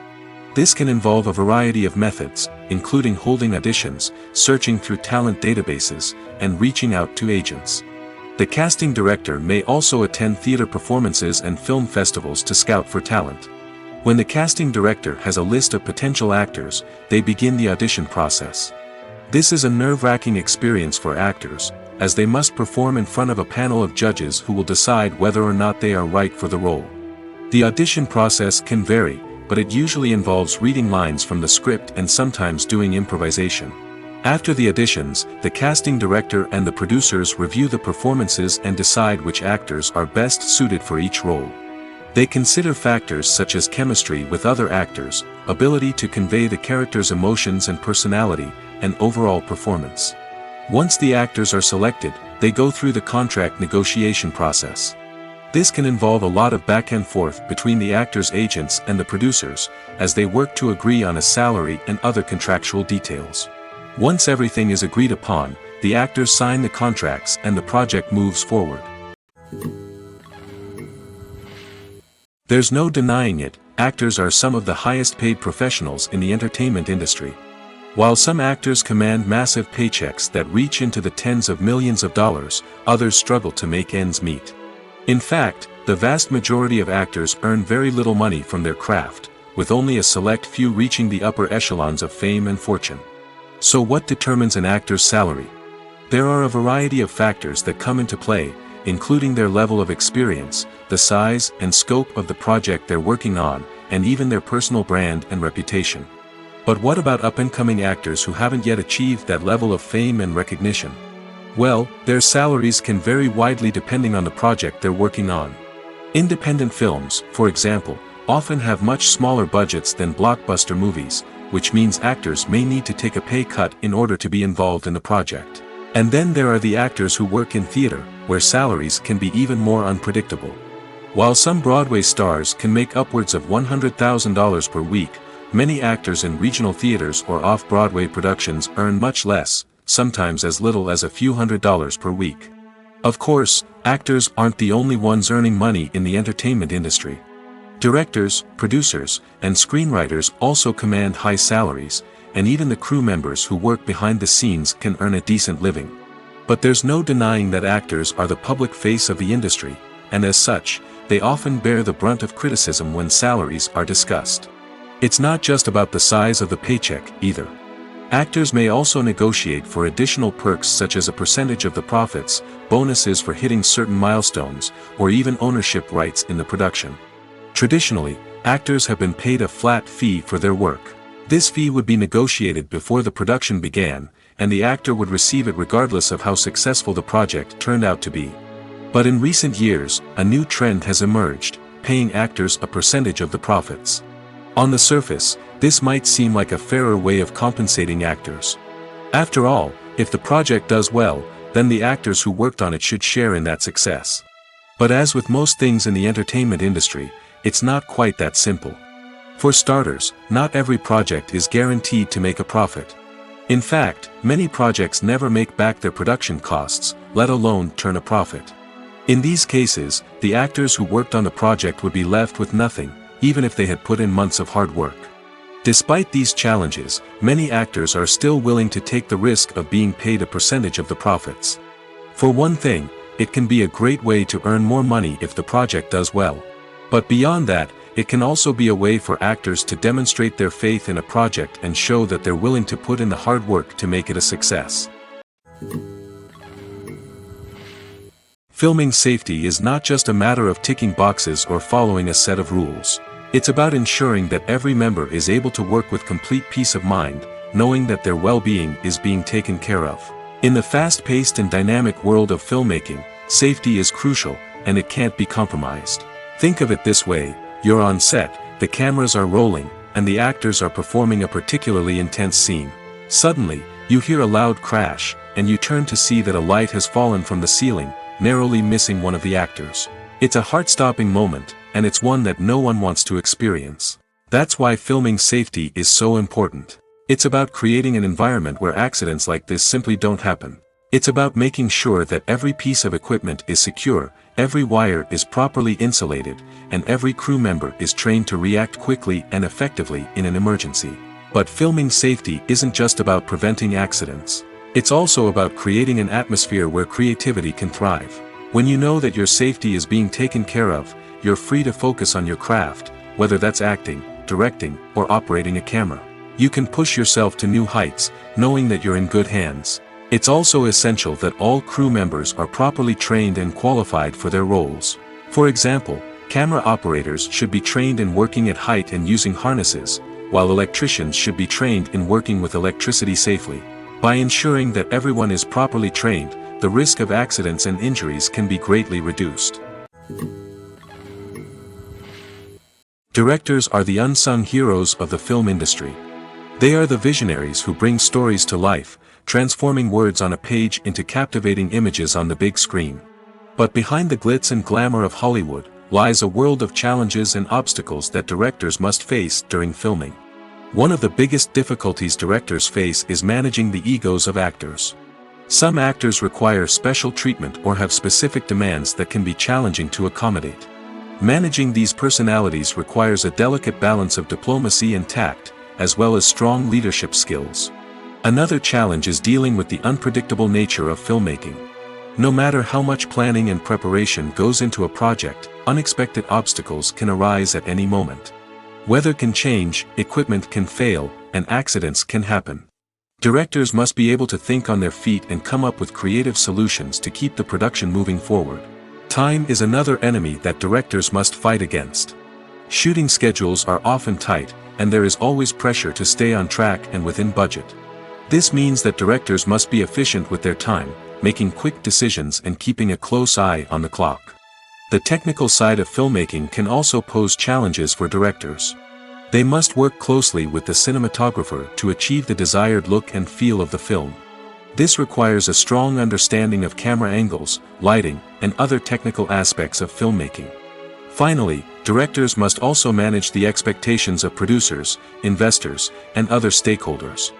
[SPEAKER 2] This can involve a variety of methods, including holding auditions, searching through talent databases, and reaching out to agents. The casting director may also attend theater performances and film festivals to scout for talent. When the casting director has a list of potential actors, they begin the audition process. This is a nerve-wracking experience for actors, as they must perform in front of a panel of judges who will decide whether or not they are right for the role. The audition process can vary, but it usually involves reading lines from the script and sometimes doing improvisation. After the auditions, the casting director and the producers review the performances and decide which actors are best suited for each role. They consider factors such as chemistry with other actors, ability to convey the character's emotions and personality, and overall performance. Once the actors are selected, they go through the contract negotiation process. This can involve a lot of back and forth between the actors' agents and the producers, as they work to agree on a salary and other contractual details. Once everything is agreed upon, the actors sign the contracts and the project moves forward. There's no denying it, actors are some of the highest paid professionals in the entertainment industry. While some actors command massive paychecks that reach into the tens of millions of dollars, others struggle to make ends meet. In fact, the vast majority of actors earn very little money from their craft, with only a select few reaching the upper echelons of fame and fortune. So what determines an actor's salary? There are a variety of factors that come into play, including their level of experience, the size and scope of the project they're working on, and even their personal brand and reputation. But what about up-and-coming actors who haven't yet achieved that level of fame and recognition? Well, their salaries can vary widely depending on the project they're working on. Independent films, for example, often have much smaller budgets than blockbuster movies, which means actors may need to take a pay cut in order to be involved in the project. And then there are the actors who work in theater, where salaries can be even more unpredictable. While some Broadway stars can make upwards of $100,000 per week, many actors in regional theaters or off-Broadway productions earn much less, sometimes as little as a few $100s per week. Of course, actors aren't the only ones earning money in the entertainment industry. Directors, producers, and screenwriters also command high salaries, and even the crew members who work behind the scenes can earn a decent living. But there's no denying that actors are the public face of the industry, and as such, they often bear the brunt of criticism when salaries are discussed. It's not just about the size of the paycheck, either. Actors may also negotiate for additional perks such as a percentage of the profits, bonuses for hitting certain milestones, or even ownership rights in the production. Traditionally, actors have been paid a flat fee for their work. This fee would be negotiated before the production began, and the actor would receive it regardless of how successful the project turned out to be. But in recent years, a new trend has emerged, paying actors a percentage of the profits. On the surface, this might seem like a fairer way of compensating actors. After all, if the project does well, then the actors who worked on it should share in that success. But as with most things in the entertainment industry, it's not quite that simple. For starters, not every project is guaranteed to make a profit. In fact, many projects never make back their production costs, let alone turn a profit. In these cases, the actors who worked on the project would be left with nothing, even if they had put in months of hard work. Despite these challenges, many actors are still willing to take the risk of being paid a percentage of the profits. For one thing, it can be a great way to earn more money if the project does well. But beyond that, it can also be a way for actors to demonstrate their faith in a project and show that they're willing to put in the hard work to make it a success. Filming safety is not just a matter of ticking boxes or following a set of rules. It's about ensuring that every member is able to work with complete peace of mind, knowing that their well-being is being taken care of. In the fast-paced and dynamic world of filmmaking, safety is crucial, and it can't be compromised. Think of it this way: you're on set, the cameras are rolling, and the actors are performing a particularly intense scene. Suddenly, you hear a loud crash, and you turn to see that a light has fallen from the ceiling, narrowly missing one of the actors. It's a heart-stopping moment, and it's one that no one wants to experience. That's why filming safety is so important. It's about creating an environment where accidents like this simply don't happen. It's about making sure that every piece of equipment is secure, every wire is properly insulated, and every crew member is trained to react quickly and effectively in an emergency. But filming safety isn't just about preventing accidents. It's also about creating an atmosphere where creativity can thrive. When you know that your safety is being taken care of, you're free to focus on your craft, whether that's acting, directing, or operating a camera. You can push yourself to new heights, knowing that you're in good hands. It's also essential that all crew members are properly trained and qualified for their roles. For example, camera operators should be trained in working at height and using harnesses, while electricians should be trained in working with electricity safely. By ensuring that everyone is properly trained, the risk of accidents and injuries can be greatly reduced. Directors are the unsung heroes of the film industry. They are the visionaries who bring stories to life, transforming words on a page into captivating images on the big screen. But behind the glitz and glamour of Hollywood lies a world of challenges and obstacles that directors must face during filming. One of the biggest difficulties directors face is managing the egos of actors. Some actors require special treatment or have specific demands that can be challenging to accommodate. Managing these personalities requires a delicate balance of diplomacy and tact, as well as strong leadership skills. Another challenge is dealing with the unpredictable nature of filmmaking. No matter how much planning and preparation goes into a project, unexpected obstacles can arise at any moment. Weather can change, equipment can fail, and accidents can happen. Directors must be able to think on their feet and come up with creative solutions to keep the production moving forward. Time is another enemy that directors must fight against. Shooting schedules are often tight, and there is always pressure to stay on track and within budget. This means that directors must be efficient with their time, making quick decisions and keeping a close eye on the clock. The technical side of filmmaking can also pose challenges for directors. They must work closely with the cinematographer to achieve the desired look and feel of the film. This requires a strong understanding of camera angles, lighting, and other technical aspects of filmmaking. Finally, directors must also manage the expectations of producers, investors, and other stakeholders.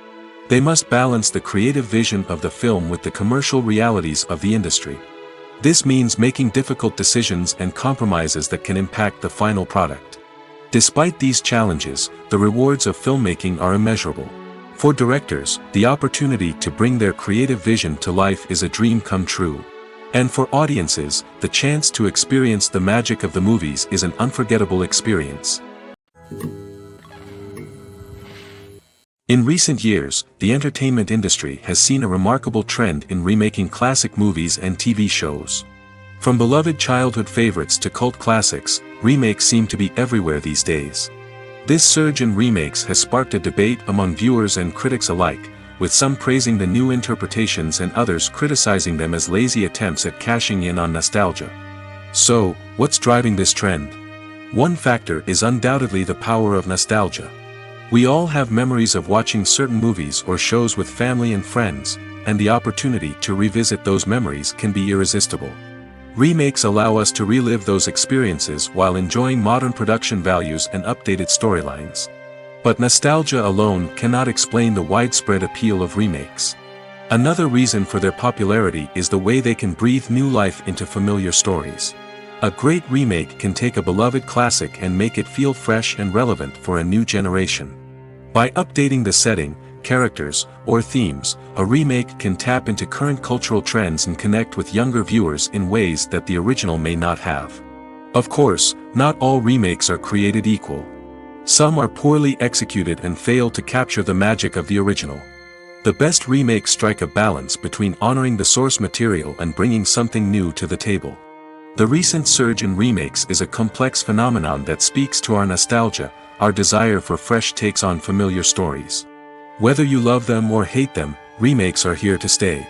[SPEAKER 2] They must balance the creative vision of the film with the commercial realities of the industry. This means making difficult decisions and compromises that can impact the final product. Despite these challenges, the rewards of filmmaking are immeasurable. For directors, the opportunity to bring their creative vision to life is a dream come true. And for audiences, the chance to experience the magic of the movies is an unforgettable experience. In recent years, the entertainment industry has seen a remarkable trend in remaking classic movies and TV shows. From beloved childhood favorites to cult classics, remakes seem to be everywhere these days. This surge in remakes has sparked a debate among viewers and critics alike, with some praising the new interpretations and others criticizing them as lazy attempts at cashing in on nostalgia. So, what's driving this trend? One factor is undoubtedly the power of nostalgia. We all have memories of watching certain movies or shows with family and friends, and the opportunity to revisit those memories can be irresistible. Remakes allow us to relive those experiences while enjoying modern production values and updated storylines. But nostalgia alone cannot explain the widespread appeal of remakes. Another reason for their popularity is the way they can breathe new life into familiar stories. A great remake can take a beloved classic and make it feel fresh and relevant for a new generation. By updating the setting, characters, or themes, a remake can tap into current cultural trends and connect with younger viewers in ways that the original may not have. Of course, not all remakes are created equal. Some are poorly executed and fail to capture the magic of the original. The best remakes strike a balance between honoring the source material and bringing something new to the table. The recent surge in remakes is a complex phenomenon that speaks to our nostalgia, our desire for fresh takes on familiar stories. Whether you love them or hate them, remakes are here to stay.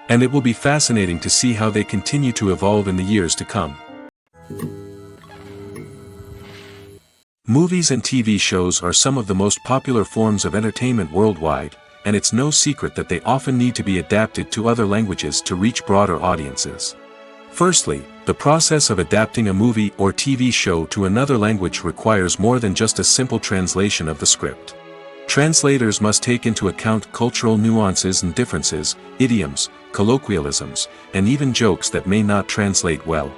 [SPEAKER 2] And it will be fascinating to see how they continue to evolve in the years to come. Movies and TV shows are some of the most popular forms of entertainment worldwide, and it's no secret that they often need to be adapted to other languages to reach broader audiences. Firstly, the process of adapting a movie or TV show to another language requires more than just a simple translation of the script. Translators must take into account cultural nuances and differences, idioms, colloquialisms, and even jokes that may not translate well.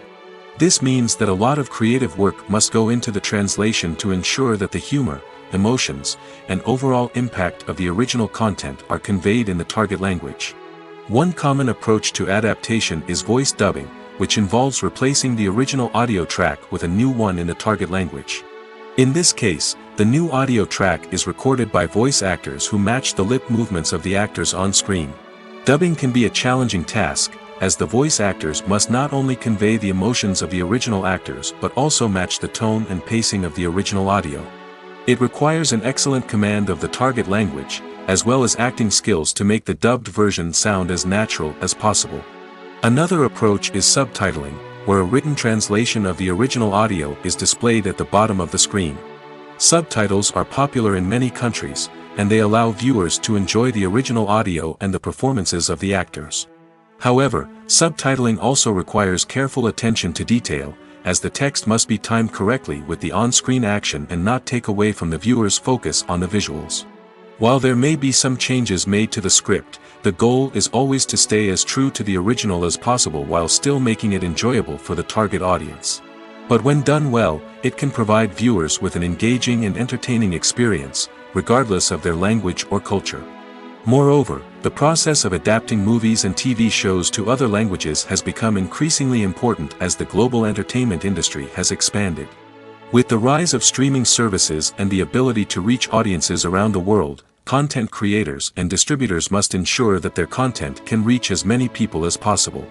[SPEAKER 2] This means that a lot of creative work must go into the translation to ensure that the humor, emotions, and overall impact of the original content are conveyed in the target language. One common approach to adaptation is voice dubbing, which involves replacing the original audio track with a new one in the target language. In this case, the new audio track is recorded by voice actors who match the lip movements of the actors on screen. Dubbing can be a challenging task, as the voice actors must not only convey the emotions of the original actors but also match the tone and pacing of the original audio. It requires an excellent command of the target language, as well as acting skills to make the dubbed version sound as natural as possible. Another approach is subtitling, where a written translation of the original audio is displayed at the bottom of the screen. Subtitles are popular in many countries, and they allow viewers to enjoy the original audio and the performances of the actors. However, subtitling also requires careful attention to detail, as the text must be timed correctly with the on-screen action and not take away from the viewer's focus on the visuals. While there may be some changes made to the script, the goal is always to stay as true to the original as possible while still making it enjoyable for the target audience. But when done well, it can provide viewers with an engaging and entertaining experience, regardless of their language or culture. Moreover, the process of adapting movies and TV shows to other languages has become increasingly important as the global entertainment industry has expanded. With the rise of streaming services and the ability to reach audiences around the world, content creators and distributors must ensure that their content can reach as many people as possible.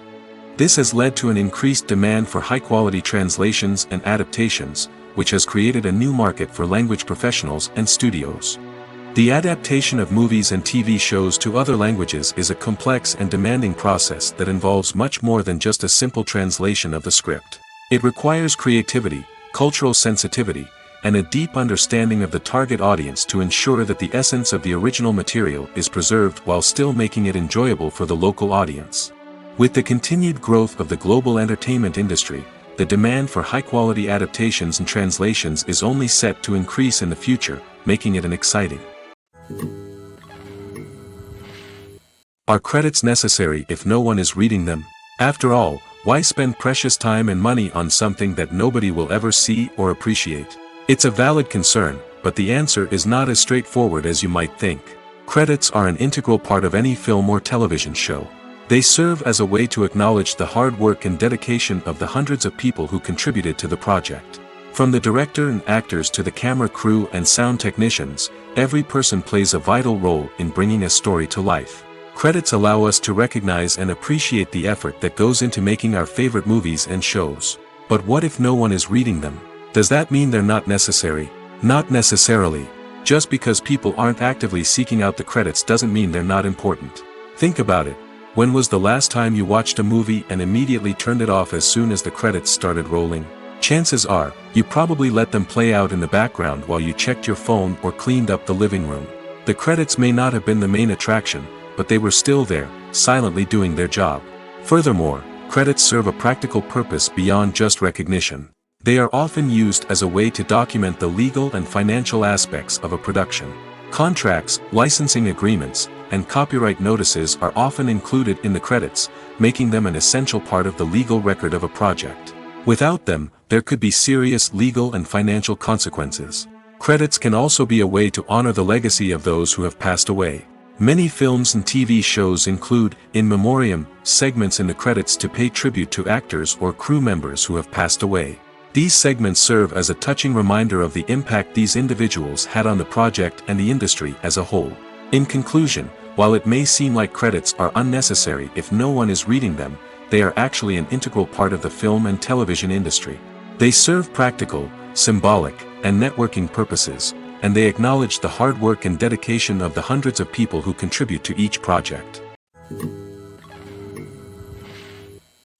[SPEAKER 2] This has led to an increased demand for high-quality translations and adaptations, which has created a new market for language professionals and studios. The adaptation of movies and TV shows to other languages is a complex and demanding process that involves much more than just a simple translation of the script. It requires creativity, cultural sensitivity, and a deep understanding of the target audience to ensure that the essence of the original material is preserved while still making it enjoyable for the local audience. With the continued growth of the global entertainment industry, the demand for high-quality adaptations and translations is only set to increase in the future, making it an exciting. Are credits necessary if no one is reading them? After all, why spend precious time and money on something that nobody will ever see or appreciate? It's a valid concern, but the answer is not as straightforward as you might think. Credits are an integral part of any film or television show. They serve as a way to acknowledge the hard work and dedication of the hundreds of people who contributed to the project. From the director and actors to the camera crew and sound technicians, every person plays a vital role in bringing a story to life. Credits allow us to recognize and appreciate the effort that goes into making our favorite movies and shows. But what if no one is reading them? Does that mean they're not necessary? Not necessarily. Just because people aren't actively seeking out the credits doesn't mean they're not important. Think about it. When was the last time you watched a movie and immediately turned it off as soon as the credits started rolling? Chances are, you probably let them play out in the background while you checked your phone or cleaned up the living room. The credits may not have been the main attraction, but they were still there, silently doing their job. Furthermore, credits serve a practical purpose beyond just recognition. They are often used as a way to document the legal and financial aspects of a production. Contracts, licensing agreements, and copyright notices are often included in the credits, making them an essential part of the legal record of a project. Without them, there could be serious legal and financial consequences. Credits can also be a way to honor the legacy of those who have passed away. Many films and TV shows include, in memoriam, segments in the credits to pay tribute to actors or crew members who have passed away. These segments serve as a touching reminder of the impact these individuals had on the project and the industry as a whole. In conclusion, while it may seem like credits are unnecessary if no one is reading them, they are actually an integral part of the film and television industry. They serve practical, symbolic, and networking purposes, and they acknowledge the hard work and dedication of the hundreds of people who contribute to each project.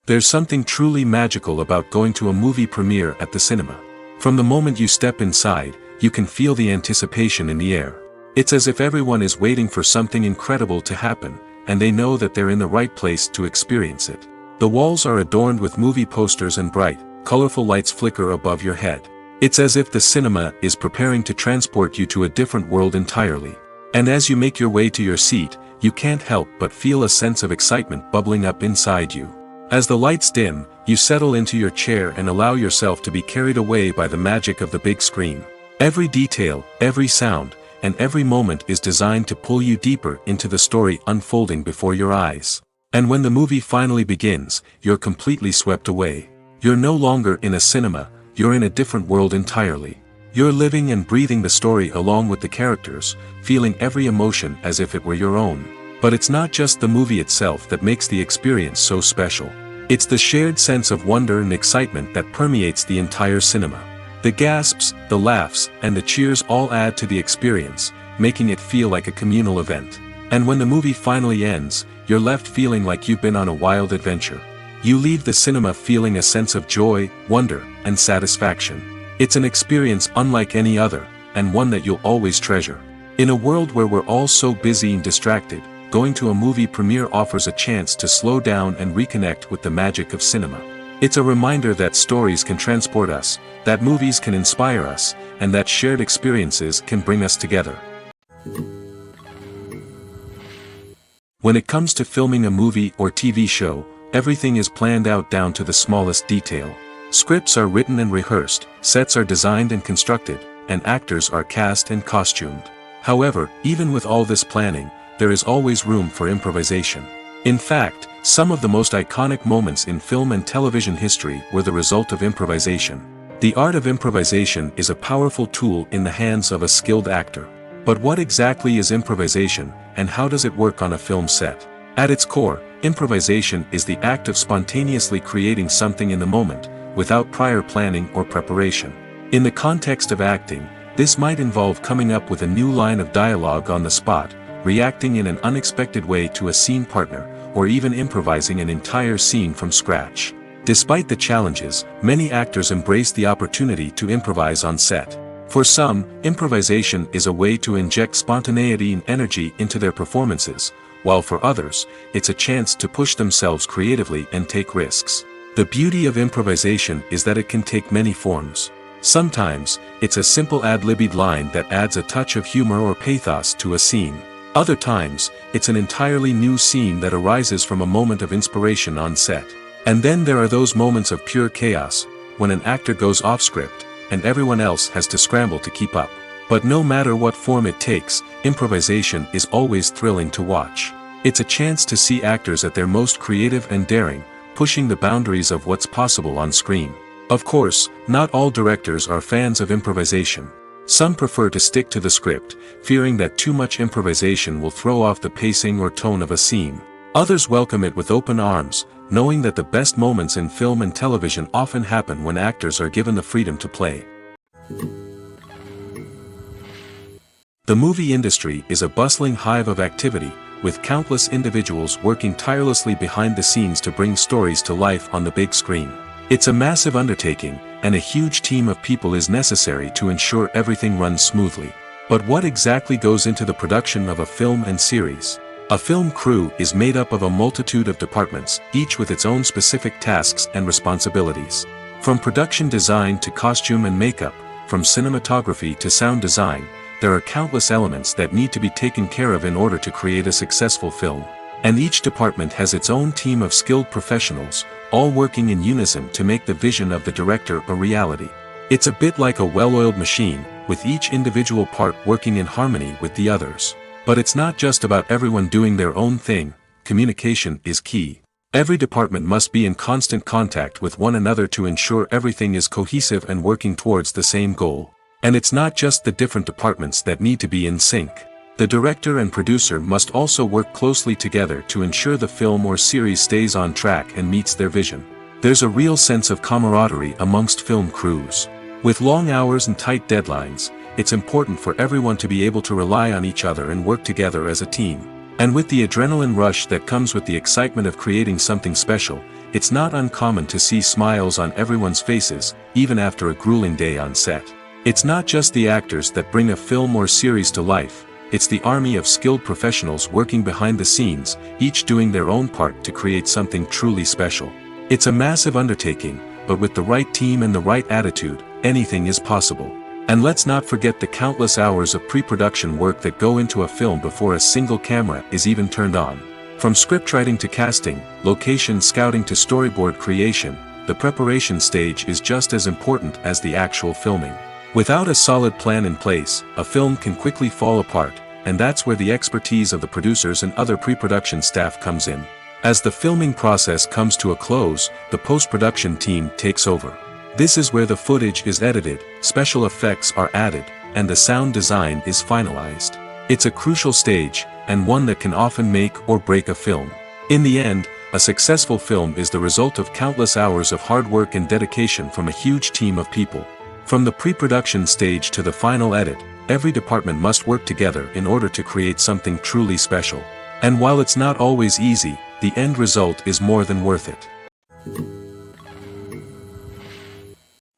[SPEAKER 2] There's something truly magical about going to a movie premiere at the cinema. From the moment you step inside, you can feel the anticipation in the air. It's as if everyone is waiting for something incredible to happen, and they know that they're in the right place to experience it. The walls are adorned with movie posters and bright, colorful lights flicker above your head. It's as if the cinema is preparing to transport you to a different world entirely. And as you make your way to your seat, you can't help but feel a sense of excitement bubbling up inside you. As the lights dim, you settle into your chair and allow yourself to be carried away by the magic of the big screen. Every detail, every sound, and every moment is designed to pull you deeper into the story unfolding before your eyes. And when the movie finally begins, you're completely swept away. You're no longer in a cinema, you're in a different world entirely. You're living and breathing the story along with the characters, feeling every emotion as if it were your own. But it's not just the movie itself that makes the experience so special. It's the shared sense of wonder and excitement that permeates the entire cinema. The gasps, the laughs, and the cheers all add to the experience, making it feel like a communal event. And when the movie finally ends, you're left feeling like you've been on a wild adventure. You leave the cinema feeling a sense of joy, wonder, and satisfaction. It's an experience unlike any other, and one that you'll always treasure. In a world where we're all so busy and distracted, going to a movie premiere offers a chance to slow down and reconnect with the magic of cinema. It's a reminder that stories can transport us, that movies can inspire us, and that shared experiences can bring us together. When it comes to filming a movie or TV show, everything is planned out down to the smallest detail. Scripts are written and rehearsed, sets are designed and constructed, and actors are cast and costumed. However, even with all this planning, there is always room for improvisation. In fact, some of the most iconic moments in film and television history were the result of improvisation. The art of improvisation is a powerful tool in the hands of a skilled actor. But what exactly is improvisation, and how does it work on a film set? At its core, improvisation is the act of spontaneously creating something in the moment, without prior planning or preparation. In the context of acting, this might involve coming up with a new line of dialogue on the spot, reacting in an unexpected way to a scene partner, or even improvising an entire scene from scratch. Despite the challenges, many actors embrace the opportunity to improvise on set. For some, improvisation is a way to inject spontaneity and energy into their performances, while for others, it's a chance to push themselves creatively and take risks. The beauty of improvisation is that it can take many forms. Sometimes, it's a simple ad-libbed line that adds a touch of humor or pathos to a scene. Other times, it's an entirely new scene that arises from a moment of inspiration on set. And then there are those moments of pure chaos, when an actor goes off script, and everyone else has to scramble to keep up. But no matter what form it takes, improvisation is always thrilling to watch. It's a chance to see actors at their most creative and daring, pushing the boundaries of what's possible on screen. Of course, not all directors are fans of improvisation. Some prefer to stick to the script, fearing that too much improvisation will throw off the pacing or tone of a scene. Others welcome it with open arms, knowing that the best moments in film and television often happen when actors are given the freedom to play. The movie industry is a bustling hive of activity, with countless individuals working tirelessly behind the scenes to bring stories to life on the big screen. It's a massive undertaking, and a huge team of people is necessary to ensure everything runs smoothly. But what exactly goes into the production of a film and series? A film crew is made up of a multitude of departments, each with its own specific tasks and responsibilities. From production design to costume and makeup, from cinematography to sound design, there are countless elements that need to be taken care of in order to create a successful film. And each department has its own team of skilled professionals, all working in unison to make the vision of the director a reality. It's a bit like a well-oiled machine, with each individual part working in harmony with the others. But it's not just about everyone doing their own thing, communication is key. Every department must be in constant contact with one another to ensure everything is cohesive and working towards the same goal. And it's not just the different departments that need to be in sync. The director and producer must also work closely together to ensure the film or series stays on track and meets their vision. There's a real sense of camaraderie amongst film crews. With long hours and tight deadlines, it's important for everyone to be able to rely on each other and work together as a team. And with the adrenaline rush that comes with the excitement of creating something special, it's not uncommon to see smiles on everyone's faces, even after a grueling day on set. It's not just the actors that bring a film or series to life. It's the army of skilled professionals working behind the scenes, each doing their own part to create something truly special. It's a massive undertaking, but with the right team and the right attitude, anything is possible. And let's not forget the countless hours of pre-production work that go into a film before a single camera is even turned on. From scriptwriting to casting, location scouting to storyboard creation, the preparation stage is just as important as the actual filming. Without a solid plan in place, a film can quickly fall apart, and that's where the expertise of the producers and other pre-production staff comes in. As the filming process comes to a close, the post-production team takes over. This is where the footage is edited, special effects are added, and the sound design is finalized. It's a crucial stage, and one that can often make or break a film. In the end, a successful film is the result of countless hours of hard work and dedication from a huge team of people. From the pre-production stage to the final edit, every department must work together in order to create something truly special. And while it's not always easy, the end result is more than worth it.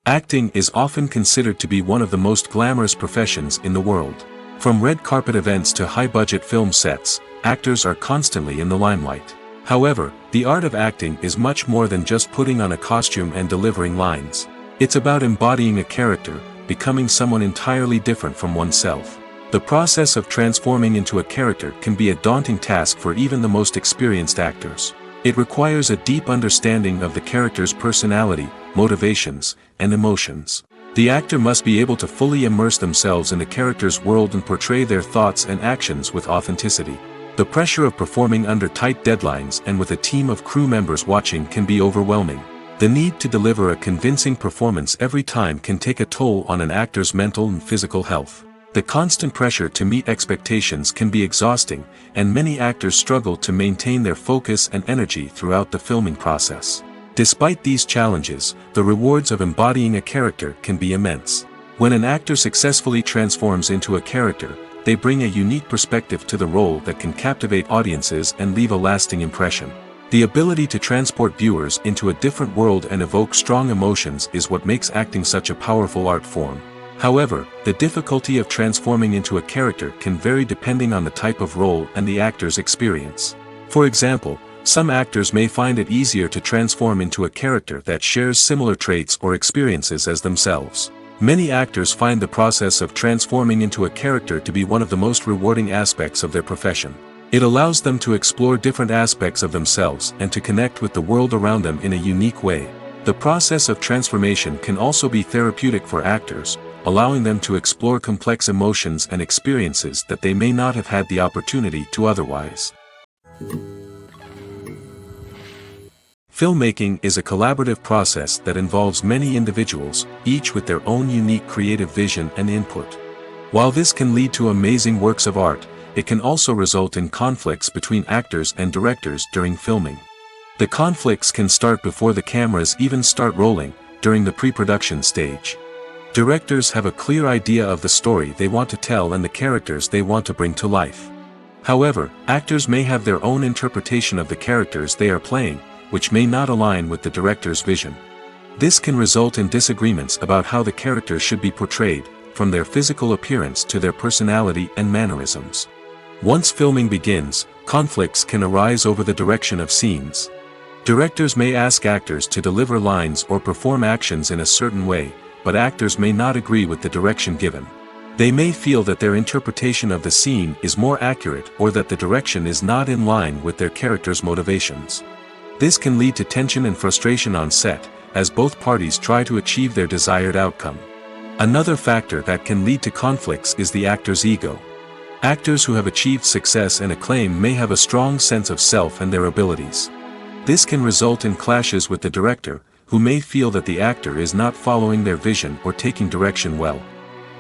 [SPEAKER 2] Acting is often considered to be one of the most glamorous professions in the world. From red carpet events to high-budget film sets, actors are constantly in the limelight. However, the art of acting is much more than just putting on a costume and delivering lines. It's about embodying a character, becoming someone entirely different from oneself. The process of transforming into a character can be a daunting task for even the most experienced actors. It requires a deep understanding of the character's personality, motivations, and emotions. The actor must be able to fully immerse themselves in the character's world and portray their thoughts and actions with authenticity. The pressure of performing under tight deadlines and with a team of crew members watching can be overwhelming. The need to deliver a convincing performance every time can take a toll on an actor's mental and physical health. The constant pressure to meet expectations can be exhausting, and many actors struggle to maintain their focus and energy throughout the filming process. Despite these challenges, the rewards of embodying a character can be immense. When an actor successfully transforms into a character, they bring a unique perspective to the role that can captivate audiences and leave a lasting impression. The ability to transport viewers into a different world and evoke strong emotions is what makes acting such a powerful art form. However, the difficulty of transforming into a character can vary depending on the type of role and the actor's experience. For example, some actors may find it easier to transform into a character that shares similar traits or experiences as themselves. Many actors find the process of transforming into a character to be one of the most rewarding aspects of their profession. It allows them to explore different aspects of themselves and to connect with the world around them in a unique way. The process of transformation can also be therapeutic for actors, allowing them to explore complex emotions and experiences that they may not have had the opportunity to otherwise. Filmmaking is a collaborative process that involves many individuals, each with their own unique creative vision and input. While this can lead to amazing works of art, it can also result in conflicts between actors and directors during filming. The conflicts can start before the cameras even start rolling, during the pre-production stage. Directors have a clear idea of the story they want to tell and the characters they want to bring to life. However, actors may have their own interpretation of the characters they are playing, which may not align with the director's vision. This can result in disagreements about how the characters should be portrayed, from their physical appearance to their personality and mannerisms. Once filming begins, conflicts can arise over the direction of scenes. Directors may ask actors to deliver lines or perform actions in a certain way, but actors may not agree with the direction given. They may feel that their interpretation of the scene is more accurate or that the direction is not in line with their character's motivations. This can lead to tension and frustration on set, as both parties try to achieve their desired outcome. Another factor that can lead to conflicts is the actor's ego. Actors who have achieved success and acclaim may have a strong sense of self and their abilities. This can result in clashes with the director, who may feel that the actor is not following their vision or taking direction well.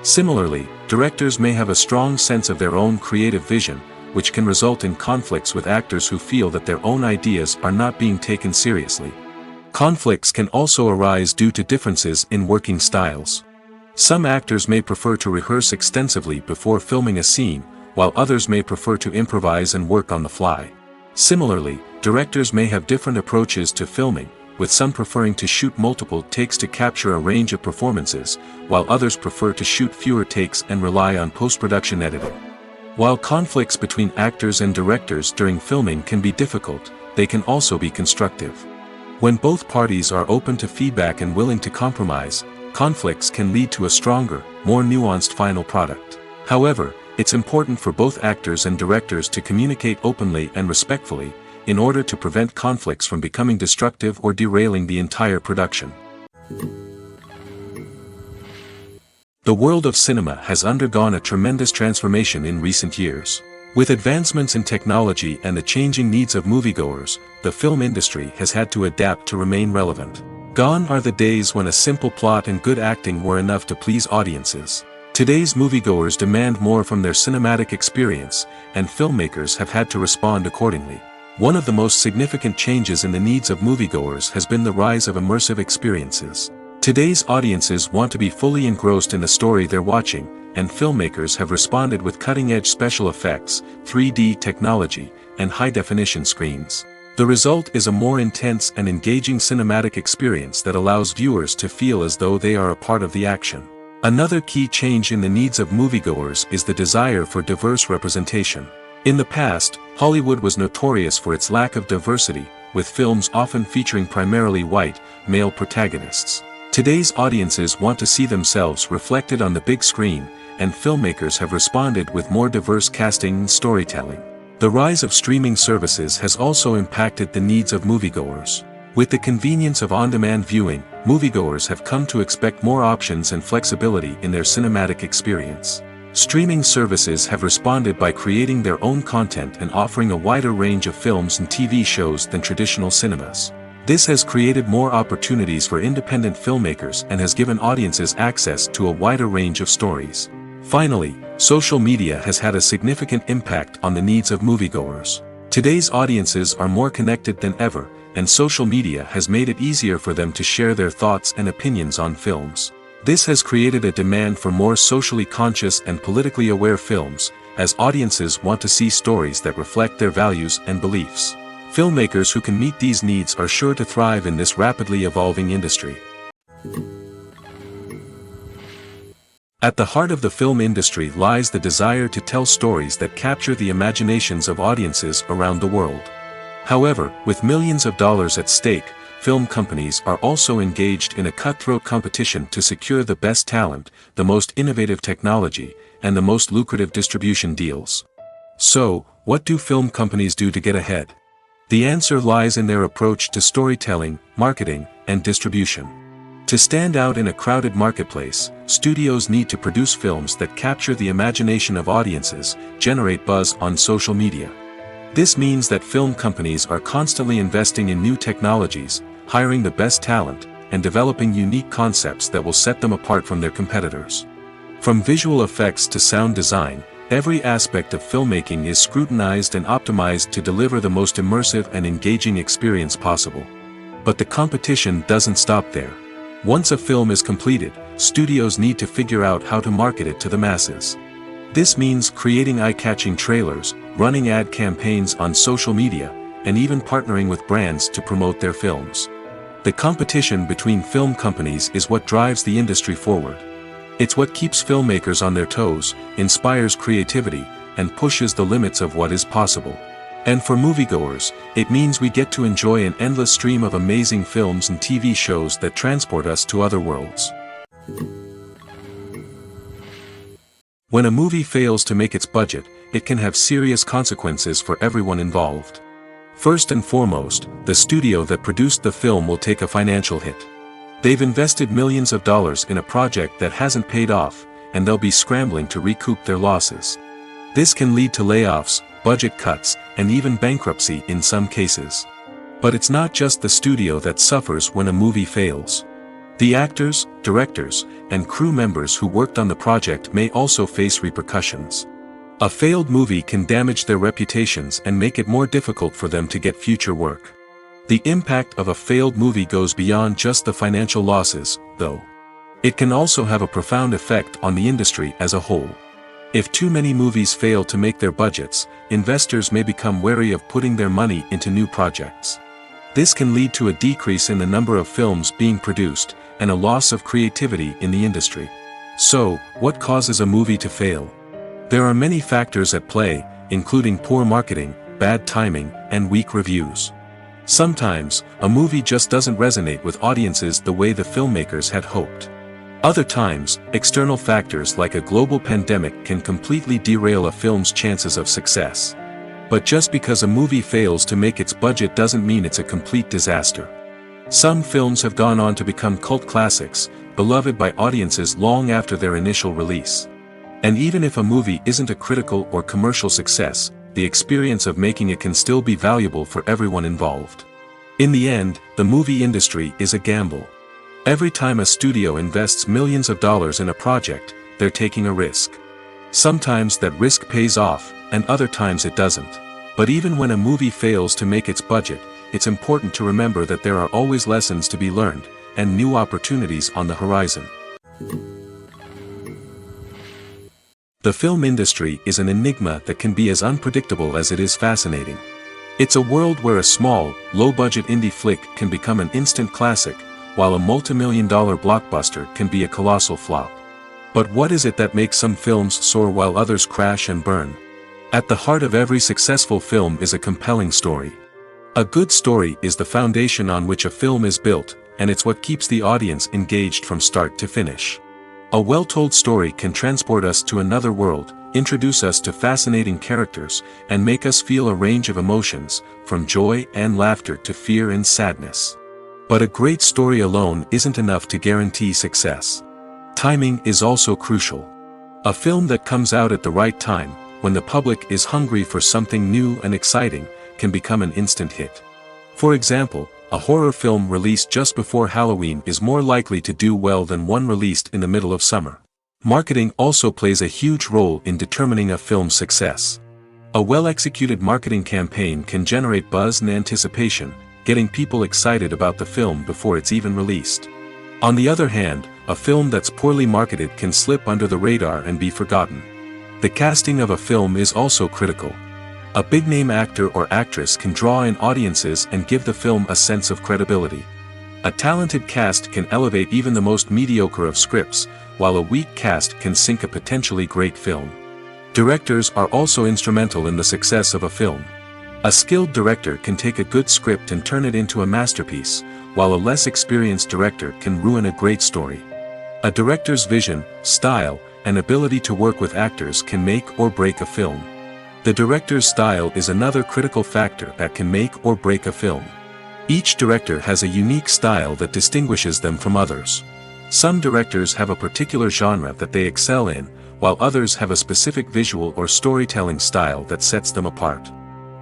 [SPEAKER 2] Similarly, directors may have a strong sense of their own creative vision, which can result in conflicts with actors who feel that their own ideas are not being taken seriously. Conflicts can also arise due to differences in working styles. Some actors may prefer to rehearse extensively before filming a scene, while others may prefer to improvise and work on the fly. Similarly, directors may have different approaches to filming, with some preferring to shoot multiple takes to capture a range of performances, while others prefer to shoot fewer takes and rely on post-production editing. While conflicts between actors and directors during filming can be difficult, they can also be constructive. When both parties are open to feedback and willing to compromise, conflicts can lead to a stronger, more nuanced final product. However, it's important for both actors and directors to communicate openly and respectfully, in order to prevent conflicts from becoming destructive or derailing the entire production. The world of cinema has undergone a tremendous transformation in recent years. With advancements in technology and the changing needs of moviegoers, the film industry has had to adapt to remain relevant. Gone are the days when a simple plot and good acting were enough to please audiences. Today's moviegoers demand more from their cinematic experience, and filmmakers have had to respond accordingly. One of the most significant changes in the needs of moviegoers has been the rise of immersive experiences. Today's audiences want to be fully engrossed in the story they're watching, and filmmakers have responded with cutting-edge special effects, 3D technology, and high-definition screens. The result is a more intense and engaging cinematic experience that allows viewers to feel as though they are a part of the action. Another key change in the needs of moviegoers is the desire for diverse representation. In the past, Hollywood was notorious for its lack of diversity, with films often featuring primarily white, male protagonists. Today's audiences want to see themselves reflected on the big screen, and filmmakers have responded with more diverse casting and storytelling. The rise of streaming services has also impacted the needs of moviegoers. With the convenience of on-demand viewing, moviegoers have come to expect more options and flexibility in their cinematic experience. Streaming services have responded by creating their own content and offering a wider range of films and TV shows than traditional cinemas. This has created more opportunities for independent filmmakers and has given audiences access to a wider range of stories. Finally, social media has had a significant impact on the needs of moviegoers. Today's audiences are more connected than ever, and social media has made it easier for them to share their thoughts and opinions on films. This has created a demand for more socially conscious and politically aware films, as audiences want to see stories that reflect their values and beliefs. Filmmakers who can meet these needs are sure to thrive in this rapidly evolving industry. At the heart of the film industry lies the desire to tell stories that capture the imaginations of audiences around the world. However, with millions of dollars at stake, film companies are also engaged in a cutthroat competition to secure the best talent, the most innovative technology, and the most lucrative distribution deals. So, what do film companies do to get ahead? The answer lies in their approach to storytelling, marketing, and distribution. To stand out in a crowded marketplace, studios need to produce films that capture the imagination of audiences, generate buzz on social media. This means that film companies are constantly investing in new technologies, hiring the best talent, and developing unique concepts that will set them apart from their competitors. From visual effects to sound design, every aspect of filmmaking is scrutinized and optimized to deliver the most immersive and engaging experience possible. But the competition doesn't stop there. Once a film is completed, studios need to figure out how to market it to the masses. This means creating eye-catching trailers, running ad campaigns on social media, and even partnering with brands to promote their films. The competition between film companies is what drives the industry forward. It's what keeps filmmakers on their toes, inspires creativity, and pushes the limits of what is possible. And for moviegoers, it means we get to enjoy an endless stream of amazing films and TV shows that transport us to other worlds. When a movie fails to make its budget, it can have serious consequences for everyone involved. First and foremost, the studio that produced the film will take a financial hit. They've invested millions of dollars in a project that hasn't paid off, and they'll be scrambling to recoup their losses. This can lead to layoffs, budget cuts, and even bankruptcy in some cases. But it's not just the studio that suffers when a movie fails. The actors, directors, and crew members who worked on the project may also face repercussions. A failed movie can damage their reputations and make it more difficult for them to get future work. The impact of a failed movie goes beyond just the financial losses, though. It can also have a profound effect on the industry as a whole. If too many movies fail to make their budgets, investors may become wary of putting their money into new projects. This can lead to a decrease in the number of films being produced, and a loss of creativity in the industry. So, what causes a movie to fail? There are many factors at play, including poor marketing, bad timing, and weak reviews. Sometimes, a movie just doesn't resonate with audiences the way the filmmakers had hoped. Other times, external factors like a global pandemic can completely derail a film's chances of success. But just because a movie fails to make its budget doesn't mean it's a complete disaster. Some films have gone on to become cult classics, beloved by audiences long after their initial release. And even if a movie isn't a critical or commercial success, the experience of making it can still be valuable for everyone involved. In the end, the movie industry is a gamble. Every time a studio invests millions of dollars in a project, they're taking a risk. Sometimes that risk pays off, and other times it doesn't. But even when a movie fails to make its budget, it's important to remember that there are always lessons to be learned, and new opportunities on the horizon. The film industry is an enigma that can be as unpredictable as it is fascinating. It's a world where a small, low-budget indie flick can become an instant classic, while a multi-million-dollar blockbuster can be a colossal flop. But what is it that makes some films soar while others crash and burn? At the heart of every successful film is a compelling story. A good story is the foundation on which a film is built, and it's what keeps the audience engaged from start to finish. A well-told story can transport us to another world, introduce us to fascinating characters, and make us feel a range of emotions, from joy and laughter to fear and sadness. But a great story alone isn't enough to guarantee success. Timing is also crucial. A film that comes out at the right time, when the public is hungry for something new and exciting, can become an instant hit. For example, a horror film released just before Halloween is more likely to do well than one released in the middle of summer. Marketing also plays a huge role in determining a film's success. A well-executed marketing campaign can generate buzz and anticipation, getting people excited about the film before it's even released. On the other hand, a film that's poorly marketed can slip under the radar and be forgotten. The casting of a film is also critical. A big-name actor or actress can draw in audiences and give the film a sense of credibility. A talented cast can elevate even the most mediocre of scripts, while a weak cast can sink a potentially great film. Directors are also instrumental in the success of a film. A skilled director can take a good script and turn it into a masterpiece, while a less experienced director can ruin a great story. A director's vision, style, and ability to work with actors can make or break a film. The director's style is another critical factor that can make or break a film. Each director has a unique style that distinguishes them from others. Some directors have a particular genre that they excel in, while others have a specific visual or storytelling style that sets them apart.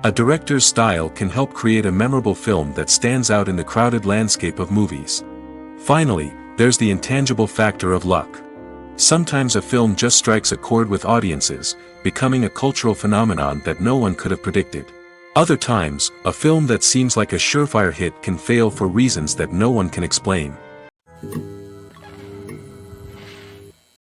[SPEAKER 2] A director's style can help create a memorable film that stands out in the crowded landscape of movies. Finally, there's the intangible factor of luck. Sometimes a film just strikes a chord with audiences, becoming a cultural phenomenon that no one could have predicted. Other times, a film that seems like a surefire hit can fail for reasons that no one can explain.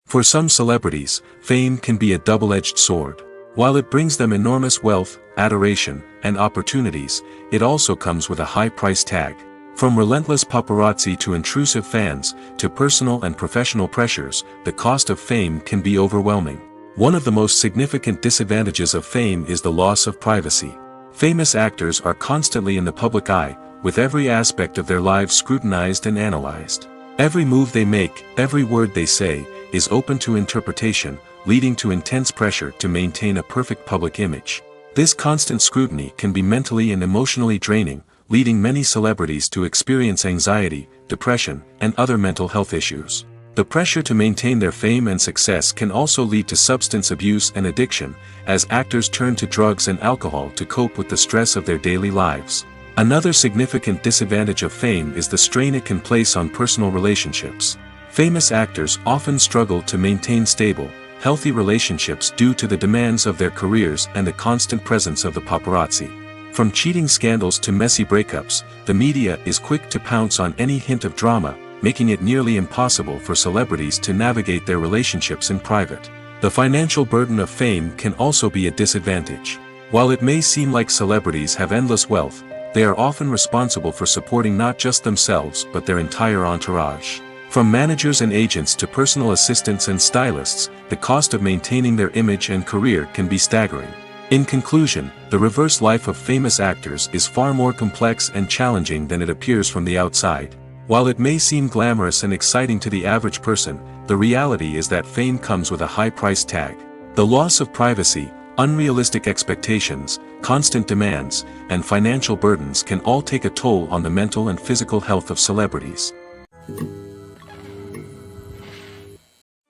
[SPEAKER 2] For some celebrities, fame can be a double-edged sword. While it brings them enormous wealth, adoration, and opportunities, it also comes with a high price tag. From relentless paparazzi to intrusive fans, to personal and professional pressures, the cost of fame can be overwhelming. One of the most significant disadvantages of fame is the loss of privacy. Famous actors are constantly in the public eye, with every aspect of their lives scrutinized and analyzed. Every move they make, every word they say, is open to interpretation, leading to intense pressure to maintain a perfect public image. This constant scrutiny can be mentally and emotionally draining, leading many celebrities to experience anxiety, depression, and other mental health issues. The pressure to maintain their fame and success can also lead to substance abuse and addiction, as actors turn to drugs and alcohol to cope with the stress of their daily lives. Another significant disadvantage of fame is the strain it can place on personal relationships. Famous actors often struggle to maintain stable, healthy relationships due to the demands of their careers and the constant presence of the paparazzi. From cheating scandals to messy breakups, the media is quick to pounce on any hint of drama, making it nearly impossible for celebrities to navigate their relationships in private. The financial burden of fame can also be a disadvantage. While it may seem like celebrities have endless wealth, they are often responsible for supporting not just themselves but their entire entourage. From managers and agents to personal assistants and stylists, the cost of maintaining their image and career can be staggering. In conclusion, the reverse life of famous actors is far more complex and challenging than it appears from the outside. While it may seem glamorous and exciting to the average person, the reality is that fame comes with a high price tag. The loss of privacy, unrealistic expectations, constant demands, and financial burdens can all take a toll on the mental and physical health of celebrities.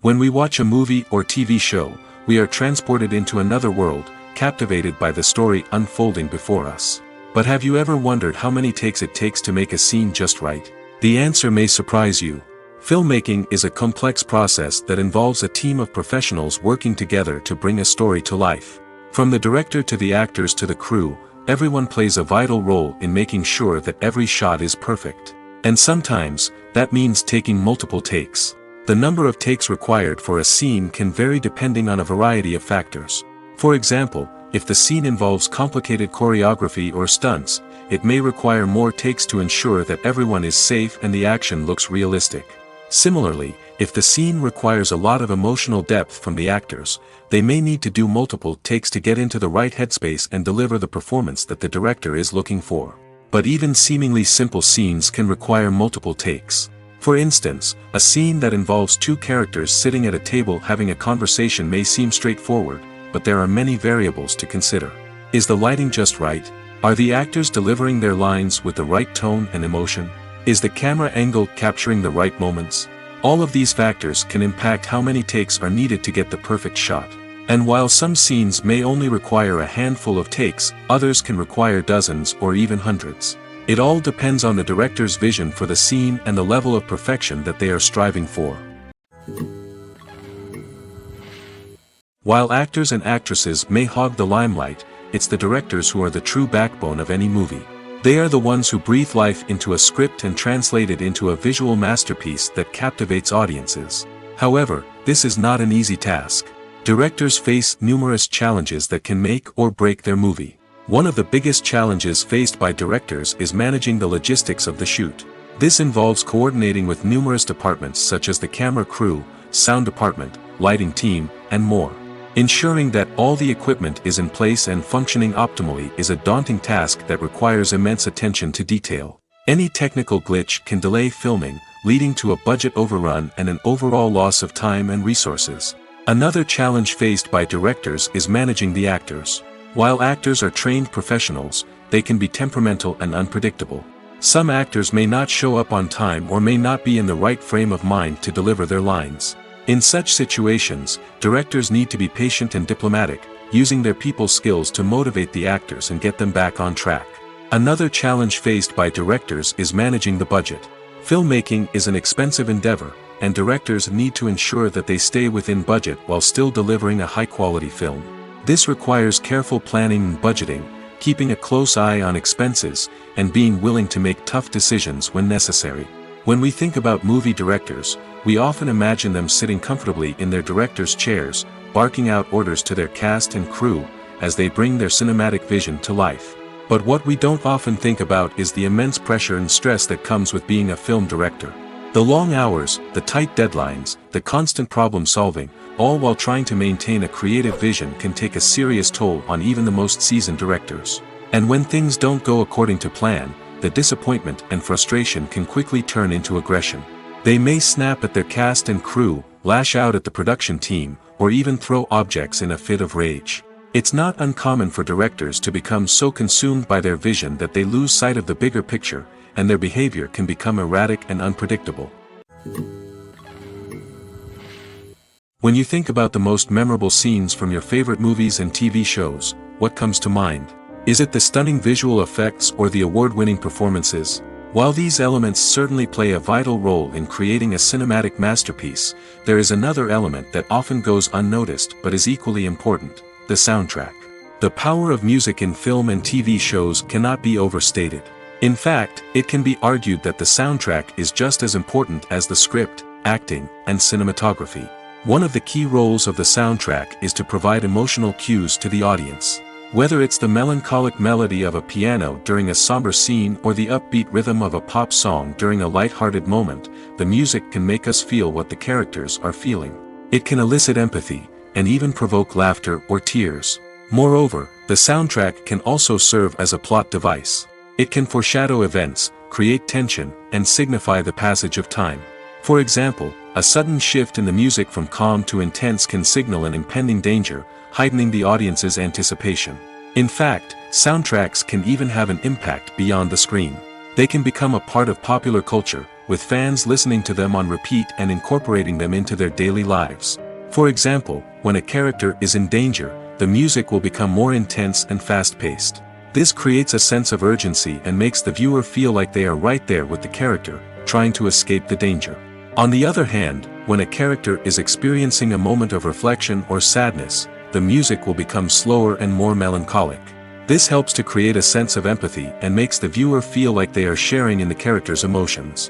[SPEAKER 2] When we watch a movie or TV show, we are transported into another world, captivated by the story unfolding before us. But have you ever wondered how many takes it takes to make a scene just right? The answer may surprise you. Filmmaking is a complex process that involves a team of professionals working together to bring a story to life. From the director to the actors to the crew, everyone plays a vital role in making sure that every shot is perfect. And sometimes, that means taking multiple takes. The number of takes required for a scene can vary depending on a variety of factors. For example, if the scene involves complicated choreography or stunts, it may require more takes to ensure that everyone is safe and the action looks realistic. Similarly, if the scene requires a lot of emotional depth from the actors, they may need to do multiple takes to get into the right headspace and deliver the performance that the director is looking for. But even seemingly simple scenes can require multiple takes. For instance, a scene that involves two characters sitting at a table having a conversation may seem straightforward, but there are many variables to consider. Is the lighting just right? Are the actors delivering their lines with the right tone and emotion? Is the camera angle capturing the right moments? All of these factors can impact how many takes are needed to get the perfect shot. And while some scenes may only require a handful of takes, others can require dozens or even hundreds. It all depends on the director's vision for the scene and the level of perfection that they are striving for. While actors and actresses may hog the limelight, it's the directors who are the true backbone of any movie. They are the ones who breathe life into a script and translate it into a visual masterpiece that captivates audiences. However, this is not an easy task. Directors face numerous challenges that can make or break their movie. One of the biggest challenges faced by directors is managing the logistics of the shoot. This involves coordinating with numerous departments such as the camera crew, sound department, lighting team, and more. Ensuring that all the equipment is in place and functioning optimally is a daunting task that requires immense attention to detail. Any technical glitch can delay filming, leading to a budget overrun and an overall loss of time and resources. Another challenge faced by directors is managing the actors. While actors are trained professionals, they can be temperamental and unpredictable. Some actors may not show up on time or may not be in the right frame of mind to deliver their lines. In such situations, directors need to be patient and diplomatic, using their people skills to motivate the actors and get them back on track. Another challenge faced by directors is managing the budget. Filmmaking is an expensive endeavor, and directors need to ensure that they stay within budget while still delivering a high-quality film. This requires careful planning and budgeting, keeping a close eye on expenses, and being willing to make tough decisions when necessary. When we think about movie directors, we often imagine them sitting comfortably in their director's chairs, barking out orders to their cast and crew, as they bring their cinematic vision to life. But what we don't often think about is the immense pressure and stress that comes with being a film director. The long hours, the tight deadlines, the constant problem solving, all while trying to maintain a creative vision can take a serious toll on even the most seasoned directors. And when things don't go according to plan, the disappointment and frustration can quickly turn into aggression. They may snap at their cast and crew, lash out at the production team, or even throw objects in a fit of rage. It's not uncommon for directors to become so consumed by their vision that they lose sight of the bigger picture, and their behavior can become erratic and unpredictable. When you think about the most memorable scenes from your favorite movies and TV shows, what comes to mind? Is it the stunning visual effects or the award-winning performances? While these elements certainly play a vital role in creating a cinematic masterpiece, there is another element that often goes unnoticed but is equally important: the soundtrack. The power of music in film and TV shows cannot be overstated. In fact, it can be argued that the soundtrack is just as important as the script, acting, and cinematography. One of the key roles of the soundtrack is to provide emotional cues to the audience. Whether it's the melancholic melody of a piano during a somber scene or the upbeat rhythm of a pop song during a light-hearted moment, the music can make us feel what the characters are feeling. It can elicit empathy, and even provoke laughter or tears. Moreover, the soundtrack can also serve as a plot device. It can foreshadow events, create tension, and signify the passage of time. For example, a sudden shift in the music from calm to intense can signal an impending danger, heightening the audience's anticipation. In fact, soundtracks can even have an impact beyond the screen. They can become a part of popular culture, with fans listening to them on repeat and incorporating them into their daily lives. For example, when a character is in danger, the music will become more intense and fast-paced. This creates a sense of urgency and makes the viewer feel like they are right there with the character, trying to escape the danger. On the other hand, when a character is experiencing a moment of reflection or sadness, the music will become slower and more melancholic. This helps to create a sense of empathy and makes the viewer feel like they are sharing in the character's emotions.